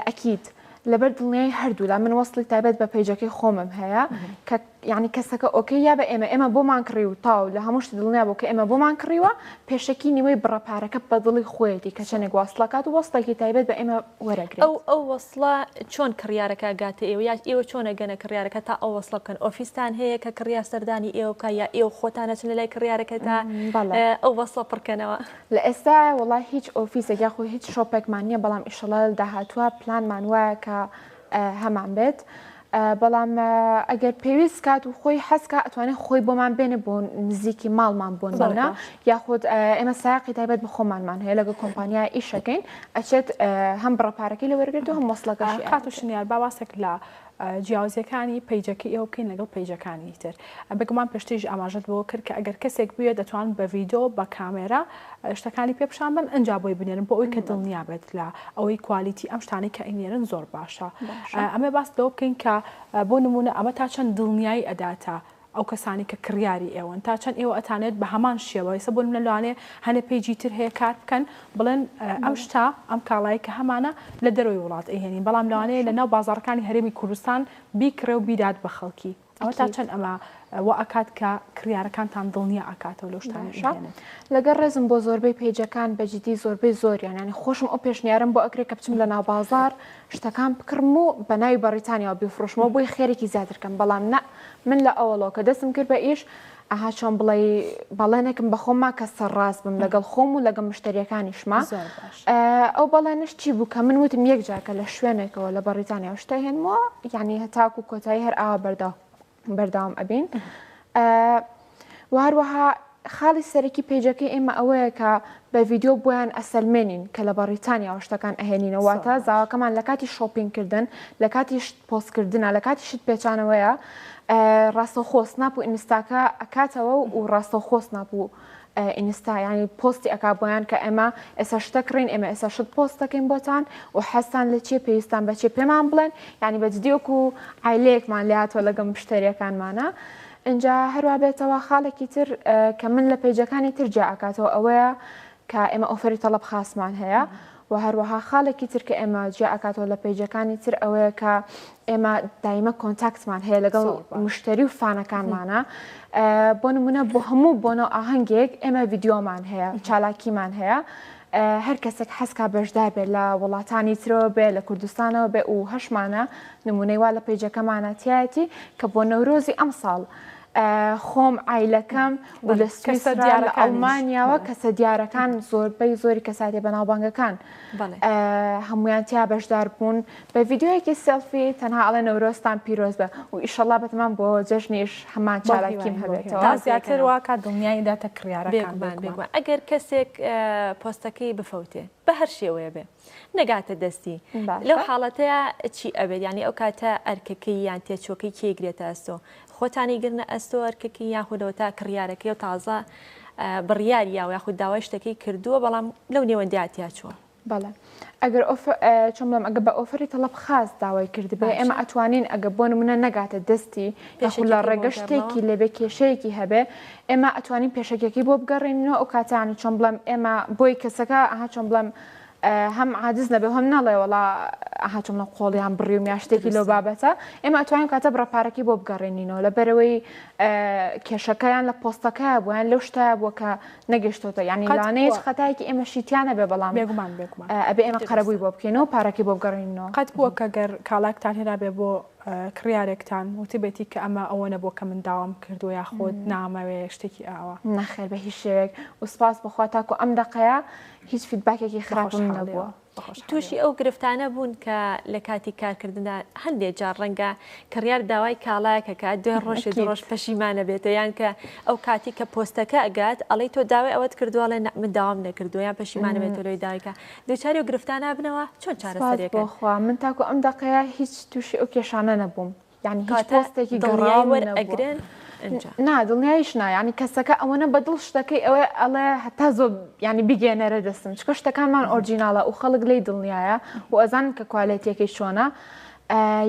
ئەکید لەبەر دڵنیای هەردوولا من وەصلی تایبەت بە پێیجەکەی خۆمم هەیە کە یعنی کەسەکە ئۆکەی یا بە ئێمە بۆمان کڕی و تاو لە هەموو شت دڵنیا بوو کە ئێمە بۆمان کڕیوە پێشەکی نیوەی بڕەپارەکە بە دڵی خۆیەتی کە چەندێک واصلەکات و وەستێکی تایبەت بە ئێمە وەرەگرێت ئەو وەصلە چۆن کڕیارەکە گاتە ئێوە یا ئێوە چۆنە گەنە کڕیارەکە تا ئەو وەصلە بکەن ئۆفیستان هەیە کە کڕیا سەردانی ئێوە یا ئێوە خۆتانەچن لای کڕیارەکە تا ئەو وەصلە پڕکەنەوە لە ئێستا وڵای هیچ ئۆفیسێک یاخۆ هیچ شۆپێکمان نییە بەڵام ئیشەڵە داهاتووە پلانمان وایە کە هەمان بێت بەڵام ئەگەر پێویست کات و خۆی حەسکە ئەتوانێت خۆی بۆمان بێنێ بۆ نزیکی ماڵمان بۆ نمونە یاخود ئێمە ساقی تایبەت بە خۆمانمان هەیە لەگە کۆمپانیای ئیشەکەین ئەچێت هەم بڕەپارەکەی لە وەرگرت و هەم مەسلەکەشی قات و شنیار باواسێک لە جیاوازەکانی پیجەکە ئێوە بکەین لەگەڵ پیجەکانی تر بگومان پێشتیژ ئاماژەت بۆ کرد کە ئەگەر کەسێک بووە دەتوان بە ڤیددیۆ بە کامێرا شتەکانی پێپشان بن ئەنج بۆی بنێرن بۆ ئەوی کە دڵنیا بێت لە ئەوەی کوالیتی ئەم شتانی کە ئەینێرن زۆر باشە ئەمە باس لەوە بکەین کە بۆ نمونە ئەمە تا چەند دڵنیایی ئەداتە ئەو کەسانی کە کڕیاری ئێوەن تا چەند ئێوە ئەتانێت بە هەمان شێوە ئێستا بۆ منە لەوانێ هەنێ پێیجی تر هەیە کار بکەن بڵێن ئەم شتا ئەم کاڵایی کە هەمانە لە دەرەوەی وڵات ئەهێنین بەڵام لەوانەیە لە ناو بازارەکانی هەرێمی کوردستان بیکڕێ و بیدات بە خەڵکی ئەوە تا چەند ئەمە وە ئەکات کە کڕیارەکانتان دڵنیە ئەکاتەوە لەو شتانەشە لەگەر ڕێزم بۆ زۆربەی پیجەکان بەجددی زۆربەی زۆریان ینی خۆشم ئەو پێشنیارم بۆ ئەکرێت کە بچم لە ناو بازار شتەکان بکڕم و بە ناوی بەریتانیا بیفرۆشمەوە بۆی خێرێکی زیاترکەم بەڵام نە من لە ئەوەڵەوە کە دەستم کرد بە ئیش ئەها چۆن بڵێ بەڵێنێکم بە خۆمما کە سەرڕاست بم لەگەڵ خۆم و لەگەڵ مشتریەکانیشما ئەو بەڵێنش چی بوو کە من وتم یەک جاکە لە شوێنێکەوە لە بەریتانیا شتە هێنمەوە یعنی هەتاکو کۆتایی هەر ئاوا بەرداوام ئەبین و هەروەها خاڵی سەرەکی پیجەکەی ئێمە ئەوەیە کە بە ڤیددیۆ بۆیان ئەسەلمێنین کە لە بەریتانیا شتەکان ئەهێنینەوەواتە زاواکەمان لە کاتی شۆپینگکردن لە کاتی پۆستکردنە لە کاتی شت پێچانەوەیە ڕاستەوخۆ سناپ و ئینستاکە ئەکاتەوە و ڕاستەوخۆ سناپ و ئینستا ینی پۆستی ئەکا بۆیان کە ئێمە ئێستا شتەکڕین ئێمە ئێستا شت پۆستەکەین بۆتان و حەستان لە چێ پێویستان بەچێ پێمان بڵێن ینی بە جددیۆک و عیلەیەکمان لاتەوە لەگەڵ مشتریەکانمانە اینجا هەروە بێتەوە خاڵێکی تر کە من لە پیجەکانی تر جا ئەکاتەوە ئەوەیە کە ئێمە ئۆفەری تەڵەب خاصمان هەیە و هەروەها خاڵێکی تر کە ئێمە جا ئەکاتەوە لە پیجەکانی تر ئەوەیە کە ئێمە دایمە کۆنتاکتمان هەیە لەگەڵ مشتری و فانەکانمانە بۆ نمونە بۆ هەموو بۆنەوە ئاهەنگێک ئێمە ڤیددیۆمان هەیە چالاکیمان هەیە هەر کەسێک حەسکا بەشدار بێت لە وڵاتانی ترەوە بێ لە کوردستانەوە بێ و هەشمانە نمونەی وا لە پیجەکەمانەتیایەتی کە بۆ نەورۆزی ئەم ساڵ خۆم عیلەکەم و لە سویسرا لە ئەڵمانیاوە کەسە دیارەکان زۆربەی زۆری کەساتی بەناوبانگەکان هەمویان تیا بەشدار بوون بە ڤیددیۆیەکی سێلفی تەنها ئەڵێ نەورۆستان پیرۆز بە و ئیشەڵا بەتەمان بۆ جەژنیش هەمان چالاکیم هەبێتەوە زیاتر واکە دڵنیایی داتە کڕیارەکان ئەگەر کەسێک پۆستەکەی بفەوتێ بە هەر شێوەیە بێ نەگاتە دەستی لەو حاڵەتەیە چی ئەبێت ینی ئەو کاتە ئەرکەکەی یان تێچۆکەی کێگرێتە ئەستۆ خۆتانی گرنە ئەستۆ ئەرکەکەی یاخودەوە تا کڕیارەکەی و تازە بڕیاری یا یاخود داوای شتەکەی کردووە بەڵام لەو نێوەندیاتیا چوە بەڵێ ئەگەر چۆن بڵم ئەگە بە ئۆفەری تەڵەب خاص داوای کردبێ ئێمە ئەتوانین ئەگە بۆ نمونە نەگاتە دەستی یاخود لە ڕێگە شتێکی لێبێ کێشەیەکی هەبێ ئێمە ئەتوانین پێشەکێکی بۆ بگەڕێنەوە ئەو کاتانی چۆن بڵم ئێمە بۆی کەسەکە ئەها چۆن بڵم هەم عادز نەبێ هەم نەڵێ وڵا هاتوم قۆڵیان بڕی و میاشتێکی لەو بابەتە ئێمە ئەتوانین کاتە بڕەپارەکی بۆ بگەڕێنینەوە لە بەرەوەی کێشەکەیان لە پۆستەکەی بوویان لەو شتایە بووە کە نەگەشتۆتە یعنی لانەیە خەتایەکی ئێمە شیتیانە بێ بەڵام بێگومان ئەبێ ئێمە قەرەبووی بۆ بکەینەوە پارەکی بۆ بگەڕێنینەوە قەت بووە کە گەر کاڵاکتان هێنا بێ بۆ کڕیارێکتان وتیبێتی کە ئەمە ئەوە نەبووە کە من داوام کردو یا خۆت نامەوێ شتێکی ئاوە نەخێر بە هیچ شێوێک و سپاس بەخوا تاکو ئەم دقەیە هیچ فیدباکێکی خراپم نەبووە. تووشی ئەو گرفتانە بوون کە لە کاتی کارکردندا هەندێک جار ڕەنگە کڕیار داوای کاڵایەکە کە دوێ ڕۆژێ ڕۆژ پەشیمانە بێتە یان کە ئەو کاتی کە پۆستەکە ئەگات ئەڵی تۆ داوای ئەوەت کردووەڵێ من داوام نەکردو یان پەشیمانە بێت لۆی داوایکە دووچاری و گرفتانە بنەوە چۆن چارەسەرێکە بۆخوا من تاکو ئەم دقەیە هیچ تووشی ئەو کێشانە نەبووم یعنی هیچ پۆستێکی گەڕاو وەرئەگرن نا دڵنیایش نا ینی کەسەکە ئەوەنە بەدڵ شتەکەی ئەوە ئەڵێ هەتا زۆ ینی بگێنەرە دەستم چکە شتەکانمان ئۆرجیناڵە و خەڵک لی دڵنیایە و ئەزان کە کوالێتیەکەی چۆنە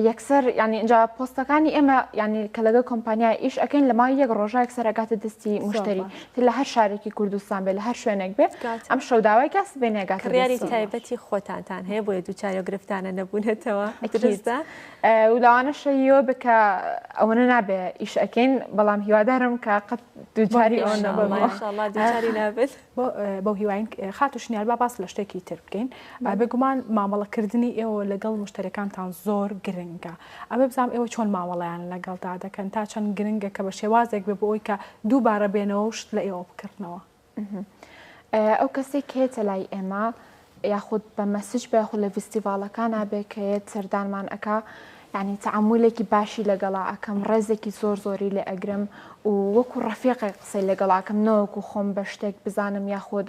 یەکسەر ینی اینجا پۆستەکانی ئێمە ینی کە لەگە کۆمپانیای ئیش ئەەکەین لە مای یەک ڕۆژە یەکسەر ئەگاتە دەستی مشتری لە هەر شارێکی کوردستان بێ لە هەر شوێنێک بێ ئەم شەوداوای کەس بێنێگات کڕیاری تایبەتی خۆتانتان هەیە بۆیە دووچاری و گرفتانە نەبوونێتەوە درستە و لەوانە شەیەوە بکە ئەوەنە نابێ ئیش ئەەکەین بەڵام هیوادارم کە قەت دووچاری ئەوە دووچاری نابێت بۆ هیواین خاتوشنیار با باس لە شتێکی تر بکەین بێگومان مامەڵەکردنی ئێوە لەگەڵ مشتەکانتان زۆر گرنگە ئەمە بزانام ئێوە چۆن مامەڵیان لەگەڵدا دەکەن تا چەند گرنگە کە بە شێوازێک بێ بۆ ئەوی کە دووبارە بێنەوە شت لە ئێوە بکردنەوە ئەو کەسێک کێتە لای ئێمە یاخود بە مەسج بەخود لە فیستیڤالەکان نابێت کەیت سەردانمان ئەکا یعنی تعاملێکی باشی لەگەڵا ئەەکەم ڕێزێکی زۆر زۆری لێ ئەگرم و وەکو ڕەفیقی قسەی لەگەڵاکەم نەوەکو خۆم بە شتێک بزانم یاخود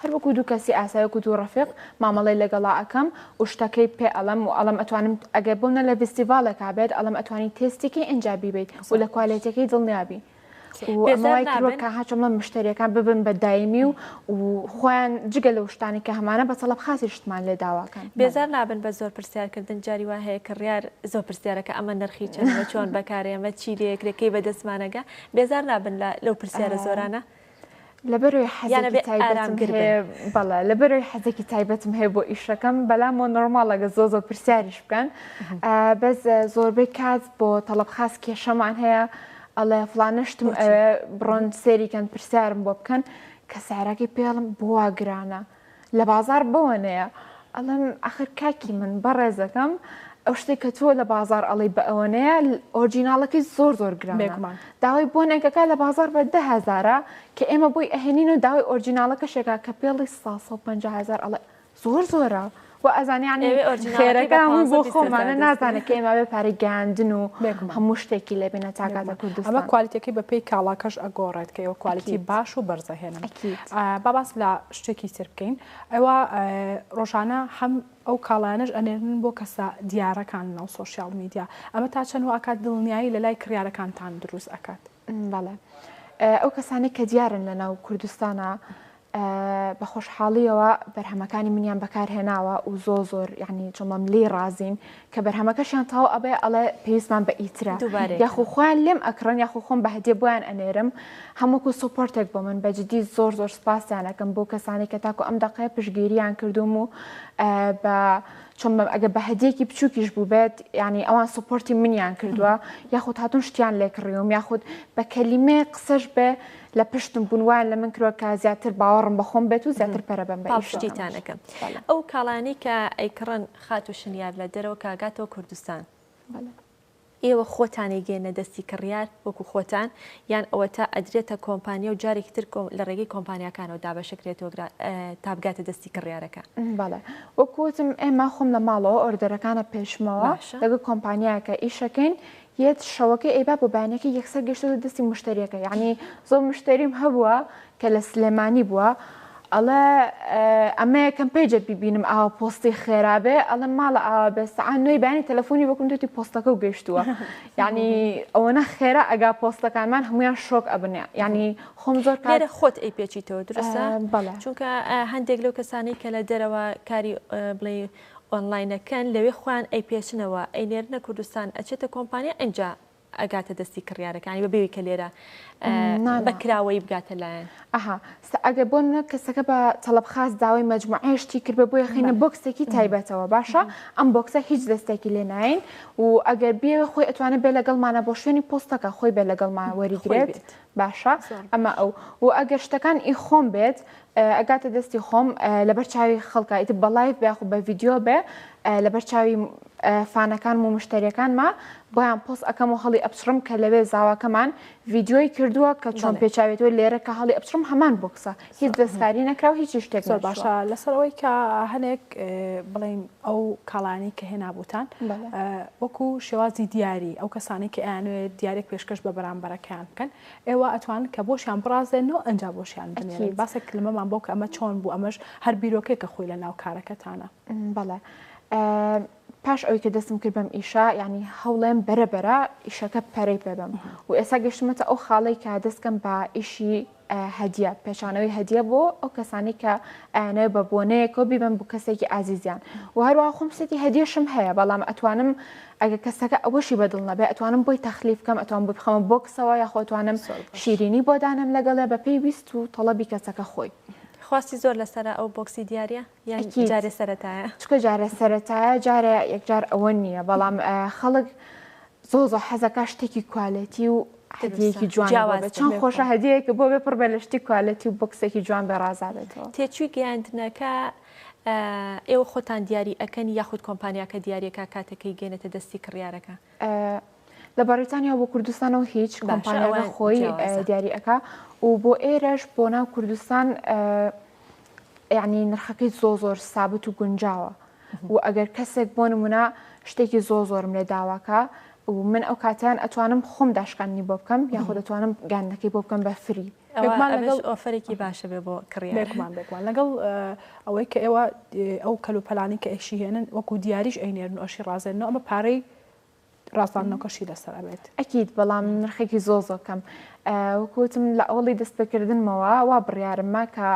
هەر وەکو دوو کەسی ئاسایەکو دوو ڕەفیق مامەڵی لەگەڵا ئەەکەم و شتەکەی پێ ئەڵم و ئەڵم ئەتوانم ئەگەر بوونە لە فیستیڤالێکا بێت ئەڵم ئەتوانی تێستێکی ئەنجابی بیت و لە کوالێتەکەی دڵنیابی کە هاچمە مشتریەکان ببن بە دایمی و خۆیان جگە لە شتانی کە هەمانە بە سەڵب خاسی شتمان لێ داواکەن بێزار نابن بە زۆر پرسیارکردن جاری وا هەیە کڕیار زۆر پرسیارەکە ئەمە نرخی چەندە چۆن بەکارێمە چی لێکرێکەکەی بە دەستمانەگە بێزار نابن لەو پرسیارە زۆرانە لەبەرۆی حەزێکی تایبەتم بەڵێ لەبەرۆی حەزێکی تایبەتم هەیە بۆ ئیشەکەم بەلامۆ نۆرماڵەگە زۆ زۆر پرسیاریش بکەن بەس زۆربەی کات بۆ تەڵەب خاس کێشەمان هەیە ئەڵێ فلانشتم ئەوێ بڕۆن سێریکەن پرسیارم بۆ بکەن کە سارەکەی پێڵم بۆ گرانە لە بازار بەوەنەیە ئەڵم ئاخر کاکی من بەڕێزەکەم ئەو شتێک کە تۆ لە بازار ئەڵی بە ئەوەنەیە ئۆرجیناڵەکەی زۆر زۆر گرانێکمان داوای بۆنێکەکە لە بازار بە 10,000 کە ئێمە بۆی ئەهێنین و داوای ئۆرجیناڵەکە شێکا کە پێڵی 150,000 ئەڵێ زۆر زۆرە و ئەزانیانی خێرەکە بۆ خۆمانە نازانە کە ئێمە بێ پارەی گاندن و هەموو شتێکی لێبێنە تاکاتە کوردستان ئەمە کوالیتەکەی بە پێی کاڵاکەش ئەگۆڕێت کە ئێوە کوالیتی باش و بەرزەهێنن باباس لە شتێکی تر بکەین ئەوە ڕۆژانە هەم ئەو کاڵانش ئەنێرن بۆ کەسە دیارەکان ناو سۆشیال میدیا ئەمە تا چەند ئاکات دڵنیایی لە لای کڕیارەکانتان دروست ئەکات بەڵێ ئەو کەسانی کە دیارن لە ناو کوردستانە بە خۆشحاڵیەوە بەرهەمەکانی منیان بەکارهێناوە و زۆر یعنی چۆمەم لێ ڕازین کە بەرهەمەکەشیان تاو ئەبێ ئەڵێ پێویستمان بە ئیترا یاخو خۆیان لێم ئەکڕن یاخو خۆم بە هەدیە بۆیان ئەنێرم هەمووکو سوپۆرتێک بۆ من بەجددی زۆر سپاسیانەکەم بۆ کەسانی کە تاکو ئەم دقەیە پشگیریان کردوم و بە چۆن ئەگە بە هەدیەکی بچووکیش بوو بێت ینی ئەوان سوپۆرتی منیان کردووە یاخود هاتون شتیان لێکڕیوم یاخود بە کەلیمێ قسەش بێ لە پشتم بوونوان لە من کردوە کە زیاتر باوەڕم بەخۆم بێت و زیاتر پەرەبم بە شتیتانەکەم ئەو کاڵانی کە ئەیکڕن خات و شنیار لە دەرەوە کاگاتەوە کوردستان ئێوە خۆتانی گەێنە دەستی کڕیار وەکو خۆتان یان ئەوە تا ئەدرێتە کۆمپانیا و جارێکی تر لە ڕێگەی کۆمپانیەکانەوە دابەشەکرێتەوە تا بگاتە دەستی کڕیارەکە بەڵێ وەکوتم ئێمە خۆم لە ماڵەوە ئۆردەرەکانە پێشمەوە لەگە کۆمپانیاکە ئیشەکەین یەت شەوەکە ئێبا بۆ بەیانێکی یەکسەر گەشتە دەستی مشتریەکە یعنی زۆر مشتریم هەبووە کە لە سلێمانی بووە ئەڵێ ئەمە یەکەم پێیجە بیبینم ئاوا پۆستی خێرابێ ئەڵێ ماڵە ئاوا بێستعان نوێی بەیانی تەلەفۆنی بکوم دەتی پۆستەکە و گەشتووە یعنی ئەوەنە خێرا ئەگا پۆستەکانمان هەمویان شۆک ئەبنێ یعنی خۆم زۆر کارە خۆت ئەی پێچیتەوە درستە چونکە هەندێک لەو کەسانی کە لە دەرەوە کاری بڵێ ئۆنلاینەکەن لەوێ خوان ئەی پێچنەوە ئەی نێرنە کوردستان ئەچێتە کۆمپانیا ئەنجا ئەگاتە دەستی کڕیارەکانی بە بێوی کە لێرە بەکراوەی بگاتە لایەن ئەگە بۆ کەسەکە بە تەڵەب خاص داوای مەجموعەیەشتی کرد بە بۆیە خینە بۆکسێکی تایبەتەوە باشە ئەم بۆکسە هیچ دەستێکی لێ ناین و ئەگەر بێ خۆی ئەتوانێت بێ لەگەڵمانە بۆ شوێنی پۆستەکە خۆی بێ لەگەڵمان وەریگرێت باشە ئەمە ئەو و ئەگەر شتەکان ئی خۆم بێت ئەگاتە دەستی خۆم لەبەر چاوی خەڵکایت بەڵایف بێخ بە ڤیددیۆ بێ لەبەر چاوی فانەکان و مشتریەکانمە بۆیان پۆست ئەەکەم و هەڵی ئەپشرم کە لەوێ زاواکەمان ڤیددیۆی کردووە کە چۆن پێچاوێتەوە لێرە کە هەڵی ئەپشرم هەمان بۆکسە هیچ دەستکاری نەکراو هیچ شتێک زۆر باشە لەسەرەوەی کە هەنێک بڵێن ئەو کاڵانی کە هێنابووتان وەکو شێوازی دیاری ئەو کەسانی کە ئەیانوێت دیارێک پێشکەش بە بەرامبەرەکەیان بکەن ئێوە ئەتوان کە بۆشیان بڕازێنەوە ئەنجا بۆشیان بنێن باسێک کلمەمان بۆ کە ئەمە چۆن بوو ئەمەش هەر بیرۆکێک کە خۆی لە ناو کارەکەتانە بەڵێ پاش ئەوی کە دەستم کرد بەم ئیشا یعنی هەوڵێم بەرەبەرە ئیشەکە پەرەی پێبم و ئێستا گەشتمەتە ئەو خاڵی کە دەستکەم بە ئیشی هەدیە پێشانەوەی هەدیە بۆ ئەو کەسانی کە ئەیانەوێت بە بۆنەیەکەوە بیبم بوو کەسێکی ئازیزیان و هەروەها خۆمسەتی هەدیەشم هەیە بەڵام ئەتوانم ئەگە کەسەکە ئەوەشی بەدڵ نەبێ ئەتوانم بۆی تەخلیف بکەم ئەتوان بۆ بخەمە بۆکسەوە یا خۆتوانم شیرینی بۆ دانم لەگەڵێ بە پێی ویست و تەڵەبی کەسەکە خۆی خواستی زۆر لەسەر ئەو بۆکسی دیارە یان جارێ سەرەتایە چکە جارە سەرەتایە جارە یەکجار ئەوە نییە بەڵام خەڵک زۆ حەزەکە شتێکی کوالەتی و هەدیەکی جوان چەند خۆشە هەدیەیەکە بۆ بێ پڕ بە لە شتی کوالەتی و بۆکسێکی جوان بەڕازادێتەوە تێچووی گەیاندنەکە ئێوە خۆتان دیاری ئەەکەن یاخود کۆمپانیاکە دیارێکە کاتەکەی گەێنێتە دەستی کڕیارەکە لە بەریتانیا بۆ کوردستانەوە هیچ کۆمپانیاکە خۆی دیاری ئەەکە و بۆ ئێرەش بۆ ناو کوردستان یعنی نرخەکەی زۆر سابت و گونجاوە و ئەگەر کەسێک بۆ نمونە شتێکی زۆرم لێ داواکە و من ئەو کاتیان ئەتوانم خۆم داشکانی بۆ بکەم یاخۆ دەتوانم گاندەکەی بۆ بکەم بە فری ئۆفرێکی باشە بێ بۆ کڕیارێکمان بێکوان لەگەڵ ئەوەی کە ئێوە ئەو کەلوپەلانی کە ئەشی هێنن وەکو دیاریش ئەینێرن و ئەشی ڕازێنەوە ئەمە پارەی ڕاستانەکەشی لەسەر ئەبێت ئەکیید بەڵام نرخێکی زۆکەم وەکوتم لە ئەوڵی دەست بەکردنمەوە وا بڕیارمە کە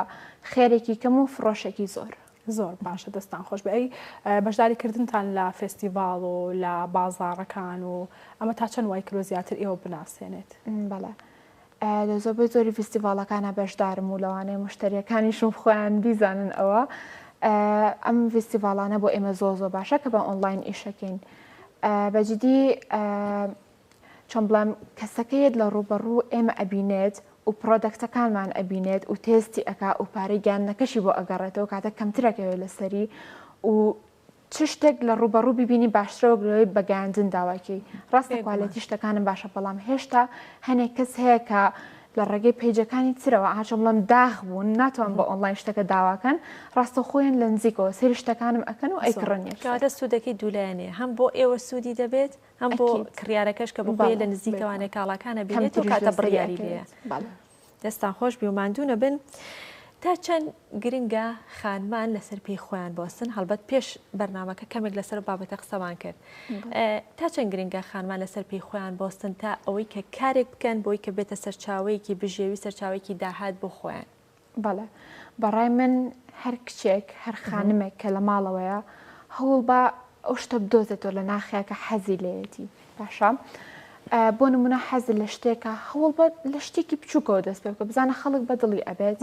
خێرێکی کەم و فرۆشێکی زۆر باشە دەستان خۆش بە ئەی بەشداریکردنتان لە فێستیڤاڵ و لە بازاڕەکان و ئەمە تا چەند وای کلۆ زیاتر ئێوە بناسێنێت بەڵێ لە زۆربەی زۆری فستیڤالەکانە بەشدارم و لەوانەیە مشتریەکانیشم خۆیان بیزانن ئەوە ئەم فستیڤالانە بۆ ئێمە زۆ باشە کە بە ئۆنلاین ئیشەکەین بەجددی چۆن بڵێم کەسەکەیت لە ڕوبەڕوو ئێمە ئەبینێت و پرۆدەکتەکانمان ئەبینێت و تێستی ئەکا و پارەی گیانەکەشی بۆ ئەگەڕێتەوە کاتە کەمترەکەوێت لەسەری و چ شتێک لە ڕوبەڕوو ببینی باشترەوە گرۆی بەگەاندن داواکەی ڕاستە کوالەتی شتەکانم باشە بەڵام هێشتا هەنێک کەس هەیە کە لە ڕێگەی پیجەکانی ترەوە ئاچە بڵم داغ بوون ناتوان بە ئۆنلاین شتەکە داواکەن ڕاستە خۆیان لە نزیکەوە سری شتەکانم ئەکەن و ئەیکڕنیێکاتە سوودەکەی دوولایەنێ هەم بۆ ئێوە سوودی دەبێت هەم بۆ کڕیارەکەش کە بۆ لە نزیکەوانە کاڵاکانە بێت و کاتە بڕیاری بێ دەستان خۆش بی و ماندوونە بن تا چەند گرنگە خانمان لەسەر پێی خۆیان بۆستن هەڵبەت پێش بەرنامەکە کەمێک لەسەر بابەتە قسەمان کرد تا چەند گرنگە خانمان لەسەر پێی خۆیان بۆستن تا ئەوەی کە کارێک بکەن بۆی کە بێتە سەرچاوەیەکی بژێوی سەرچاوێکی داهات بۆ خۆیان بەڵێ بەڕای من هەر کچێک هەر خانمێک کە لە ماڵەوەیە هەوڵ بە ئەو شتە بدۆزێتەوە لە ناخیاکە حەزی لێتی باشە بۆ نمونە حەز لە شتێکە هەوڵ بە لە شتێکی بچووکەوە دەست پێ بکە بزانە خەڵک بەدڵی ئەبێت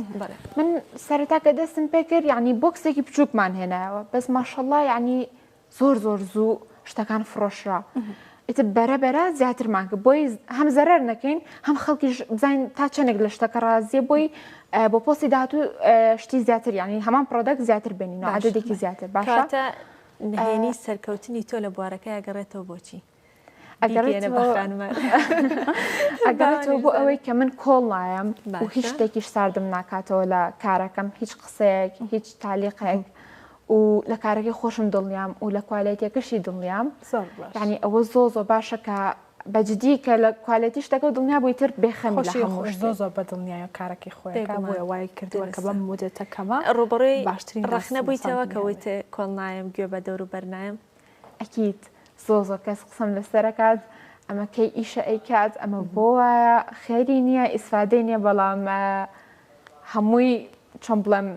من سەرەتاکە دەستم پێ کرد یعنی بۆکسێکی بچووکمان هێنایەوە بەس ماشەڵڵا یعنی زۆر زوو شتەکان فرۆشرا ئیتر بەرەبەرە زیاترمان کرد بۆی هەم زەرەر نەکەین هەم خەڵکیش بزانین تا چەندێک لە شتەکە ڕازیە بۆی بۆ پۆستی داهاتوو شتی زیاتر یعنی هەمان پرۆدەکت زیاتر بینین و عەدەدێکی زیاتر باشە نهێنی سەرکەوتنی تۆ لە بوارەکە ئەگەڕێتەوە بۆچی ئەگەڕێتەوە بۆ ئەوەی کە من کۆڵ نایم و هیچ شتێکیش ساردم ناکاتەوە لە کارەکەم هیچ قسەیەک هیچ تالیقێک و لە کارەکەی خۆشم دڵنیام و لە کوالێتیەکەشی دڵنیام یعنی ئەوە زۆ باشە کە بەجددی کە لە کوالەتی شتەکە دڵنیا بووی تر بێخەمی لە هەموو زۆ بەدڵنیایە کارەکەی خۆیەکە بۆیە وای کردووە کە بەم مودەتەکەمە ڕوبەڕۆی باشترین ڕەخنەبوویتەوە کەوت کۆڵ نایم گوێ بە دەور و بەرنایم ئەکید زۆ کەس قسم لەسەرکات ئەمە کەی ئیشە ئەیکات ئەمە بۆ وایە خێری نییە ئیسفادەی نییە بەڵام هەمووی چۆن بڵێم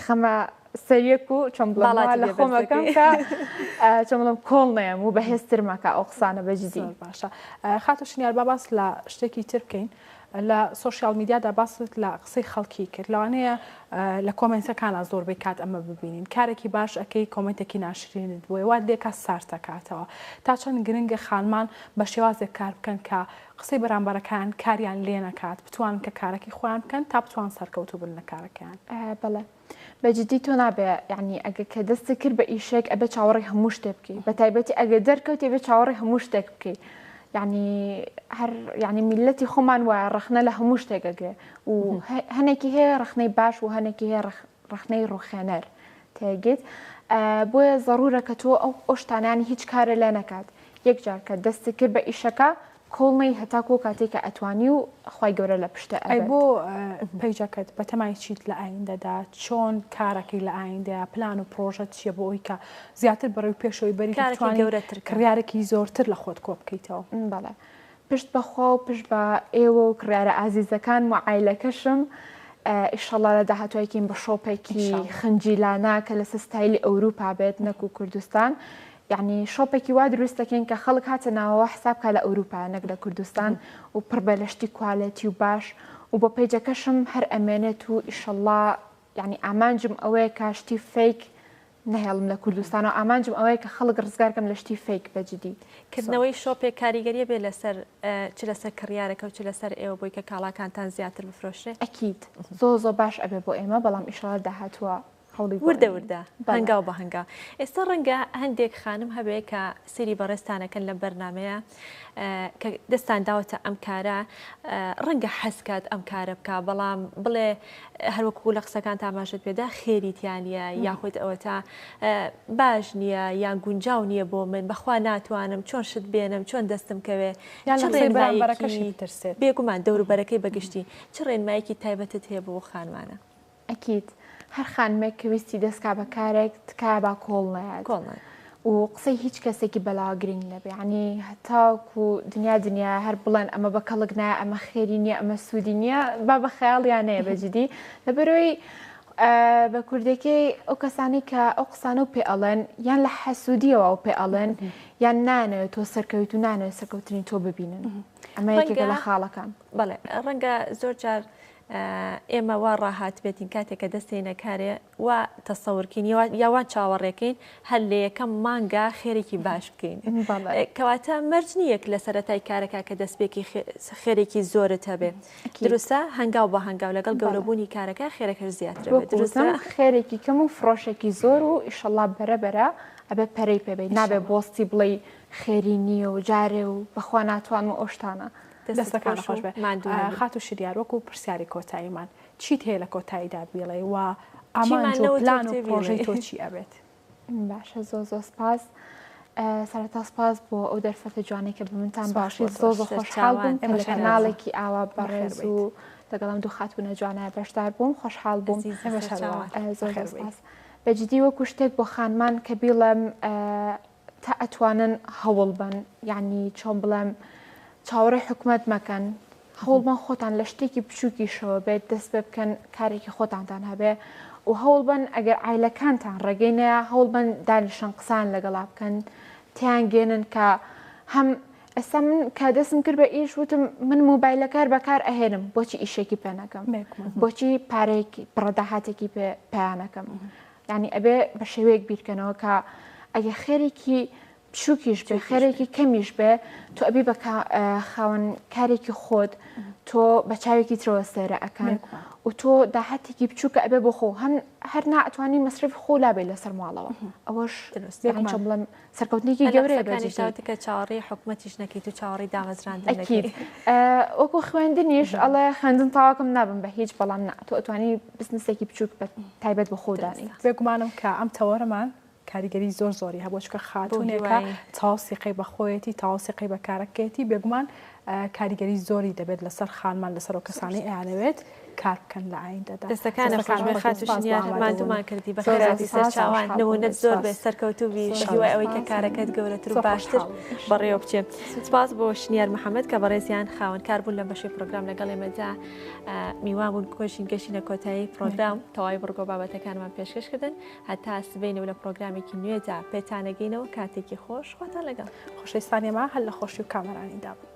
خەمە سەریەک و چۆن لە خۆمەکەم کە چۆن بڵم کۆڵ نەیەم و بەهێزترمەکە ئەو قسانە بەجددی باشە خاتە شنیار با باس لە شتێکی تر بکەین لە سوۆسیال میدیادا باست لە قسەی خەڵکی کرد لەوانەیە لە کۆمنتەکانە زۆربەی کات ئەمە ببینین کارێکی باش ئەەکەی کۆمنتێکی ناشرینت بووە وا لێکە سارتەکاتەوە تا چەند گرنگە خانمان بە شێوازێک کار بکەن کە قسەی بەرامبەرەکان کاریان لێ نەکات بتوان کە کارێکی خۆیان بکەن تا بتوان سەرکەوتو بن لە کارەکەیان بەڵێ بەجددی تۆ نابێ یعنی ئەگە کە دەست کرد بە ئیشێک ئەبێ چاوەڕی هەموو شتێک بکەی بە تایبەتی ئەگە دەرکەوتێ بێ چاوەڕی هەموو شتێک بکەی يعني هر يعني ملتي خمان ورخنا له مشتاقة وهناكي هي رخني باش وهناكي هي رخني روخانر تاجد بويا ضرورة كتو أو أشتان يعني هيج كار لنا كات يكجار كدست كرب إيشكا كلني هتاكو كاتيك أتواني وخواي جورا لبشتا أي بو بيجاكت بتماي شيت لعين دا شون كاركي لعين دا بلان وبروجكت يبوي كا زيادة بروي بيشوي بري تواني كرياركي زورتر لخوت كوب كيتو بلا پشت بخوا پشت با ایو کریار عزیزه کان معایله کشم إن شاء الله لدهاتو يكين بشوبكي خنجيلانا كلس ستايل أوروبا بيت نكو كردستان يعني شوبكي واد روستكين كخلق هاتنا وحساب كلا أوروبا نقدر كردستان وبربلشتي كواليتي وباش وببيجا كشم هر أمانته إن شاء الله يعني أمانجم أويكا شتي فيك نهێڵم لە کوردستان و ئامانجم ئەوەیە کە خەڵک ڕزگارکەم لە شتی فێک بەجددی کردنەوەی شۆپێک کاریگەریە بێ لەسەر چ لەسەر کڕیارەکە و چ لەسەر ئێوە بۆی کە کاڵاکانتان زیاتر بفرۆشێ ئەکید زۆ باش ئەبێ بۆ ئێمە بەڵام ئیشەڵات داهاتووە وردە هەنگاو بە هەنگاو ئێستا ڕەنگە هەندێک خانم هەبێ کە سری بەڕێستانەکەن لە بەرنمەیە کە دەستان داوەتە ئەم کارە ڕەنگە حەسکات ئەم کارە بکە بەڵام بڵێ هەروەکو لە قسەکان تاماشت پێدا خێریتیانە یاخود ئەوە تا باش نییە یان گونجاو نییە بۆ من بەخوا ناتوانم چۆن شت بێنم چۆن دەستم کەوێ بێگومان دەوروبەرەکەی بەگشتی چ ڕێنمایەکی تایبەتت هەیە بۆ خانمانە ئەکید هەر خانمێک کە ویستی دەستکا بە کارێک تکا با کۆڵ نایات و قسەی هیچ کەسێکی بەلاوە گرنگ نەبێ ینی هەتاکو دنیا هەر بڵێن ئەمە بە کەڵک نایە ئەمە خێری نییە ئەمە سوودی نییە با بە خەیاڵیان نەیە بەجددی لەبەرەوەی بە کوردەکەی ئەو کەسانی کە ئەو قسانە و پێ ئەڵێن یان لە حەسوودیەوە و پێ ئەڵێن یان نانەوێت تۆ سەرکەوت و نانەوێت سەرکەوتنی تۆ ببینن ئەمە یەکێکە لە خاڵەکان بەڵێ ڕەنگە زۆر جار ئێمە وا ڕاهات بێتین کاتێککە دەستێنە کارێ وا تەسەورکین یاوان چاوەڕێکین هەر لە یەکەم مانگا خێرێکی باش بکەین کەواتە مەرج نیەک لە سەرەتای کارەکە کە دەستپێکی خێرێکی زۆرت هەبێ دروستە هەنگاو بە هەنگاو لەگەڵ گەورەبوونی کارەکە خێرەکە زیاتر خێرێکی کەم و فرۆشێکی زۆر و ئیشەڵا بەرەبەرە ئەبێ پەرەی پێبێت نابێ بۆستی بڵێ خێری نییە و جارێ و بەخوا ناتوان و ئۆشتانە دەستەکان خۆش بێ خات و شریار وەکو پرسیاری کۆتاییمان چیت هەیە لە کۆتاییدا بیڵێ و ئامانجۆ پلان و پرۆژەی تۆ چی ئەبێت باشە زۆ سپاس سەرەتا سپاس بۆ ئەو دەرفەتە جوانەی کە بە منتان باشی زۆ خۆشحاڵ بووم لە کەناڵێکی ئاوا بەڕێز و لەگەڵم دوو خاتونە جوانە بەشدار بووم خۆشحاڵ بووم زۆر سپاس بەجددی وەکو شتێک بۆ خانمان کە بیڵم تا ئەتوانن هەوڵ بن یعنی چۆن بڵێم چاوەڕێی حکومەت مەکەن هەوڵبن خۆتان لە شتێکی بچووکیشەوە بێت دەست پێ بکەن کارێکی خۆتانتان هەبێ و هەوڵ بن ئەگەر ئایلەکانتان ڕێگەی نەیە هەوڵ بن دانیشتن قسان لەگەڵا بکەن تیان گێنن کە هەم ئێستا من کە دەستم کرد بە ئیش وتم من مۆبایلەکار بەکار ئەهێنم بۆچی ئیشێکی پێ نەکەم بۆچی پارەیەکی پڕەداهاتێکی پێیانەکەم یعنی ئەبێ بە شێوەیەک بیرکەنەوە کە ئەگە خێرێکی بچووکیش بێ خێرێکی کەمیش بێ تۆ ئەبی بە خاوەن کارێکی خۆت تۆ بە چاوێکی ترەوە سێرە ئەەکەن و تۆ داهاتێکی بچووکە ئەبێ بۆ خۆ هەر ناتوانانی مەصرف خۆ لابێ لەسەر ماڵەوە ئەوەش بڵم سەرکەوتنێکی گەورەیە بەجێکە چاوەڕی حکومەتیش نەکەیت و چاوەڕی دامەزراندن وەکو خوێندنیش ئەڵێ خوێندن تاواکەم نابم بە هیچ بەڵام تۆ ئەتوانی بزنسێکی بچووک بە تایبەت بە خۆدانی بێگومانم کە ئەم تەوەرەمان کاریگەری زۆری هەبوو چکە خاتونێکە تاوسیقی بە خۆیەتی تاوسیقی بە کارەکەێتی بێگومان کاریگەری زۆری دەبێت لەسەر خانمان لەسەر و کەسانی ئەیانەوێت کار بکەن لە ئایندەدا. دەستەکانە خۆشبێ خاتوشنیار هەمانتومان کردی بە خێراتی سەرچاوان نمونەت زۆر بێ سەرکەوتوبی هیوای ئەوەی کە کارەکەت گەورەتر و باشتر بەڕێوە بچێت. سپاس بۆ شنیار محەممەد کە بەڕێزیان خاوەنکار بوون لە بەشی پرۆگرام لەگەڵ ئێمەدا میوان بوون کۆشین گەشتینە کۆتایی پرۆگرام تەواوی بڕگۆ بابەتەکانمان پێشکەش کردن هەتا سبینەوە لە پرۆگرامێکی نوێدا پێتانەگەینەوە کاتێکی خۆش خۆتان لەگەڵ خۆشەویستانێمە هەل لە خۆشی و کامەرانی دابن.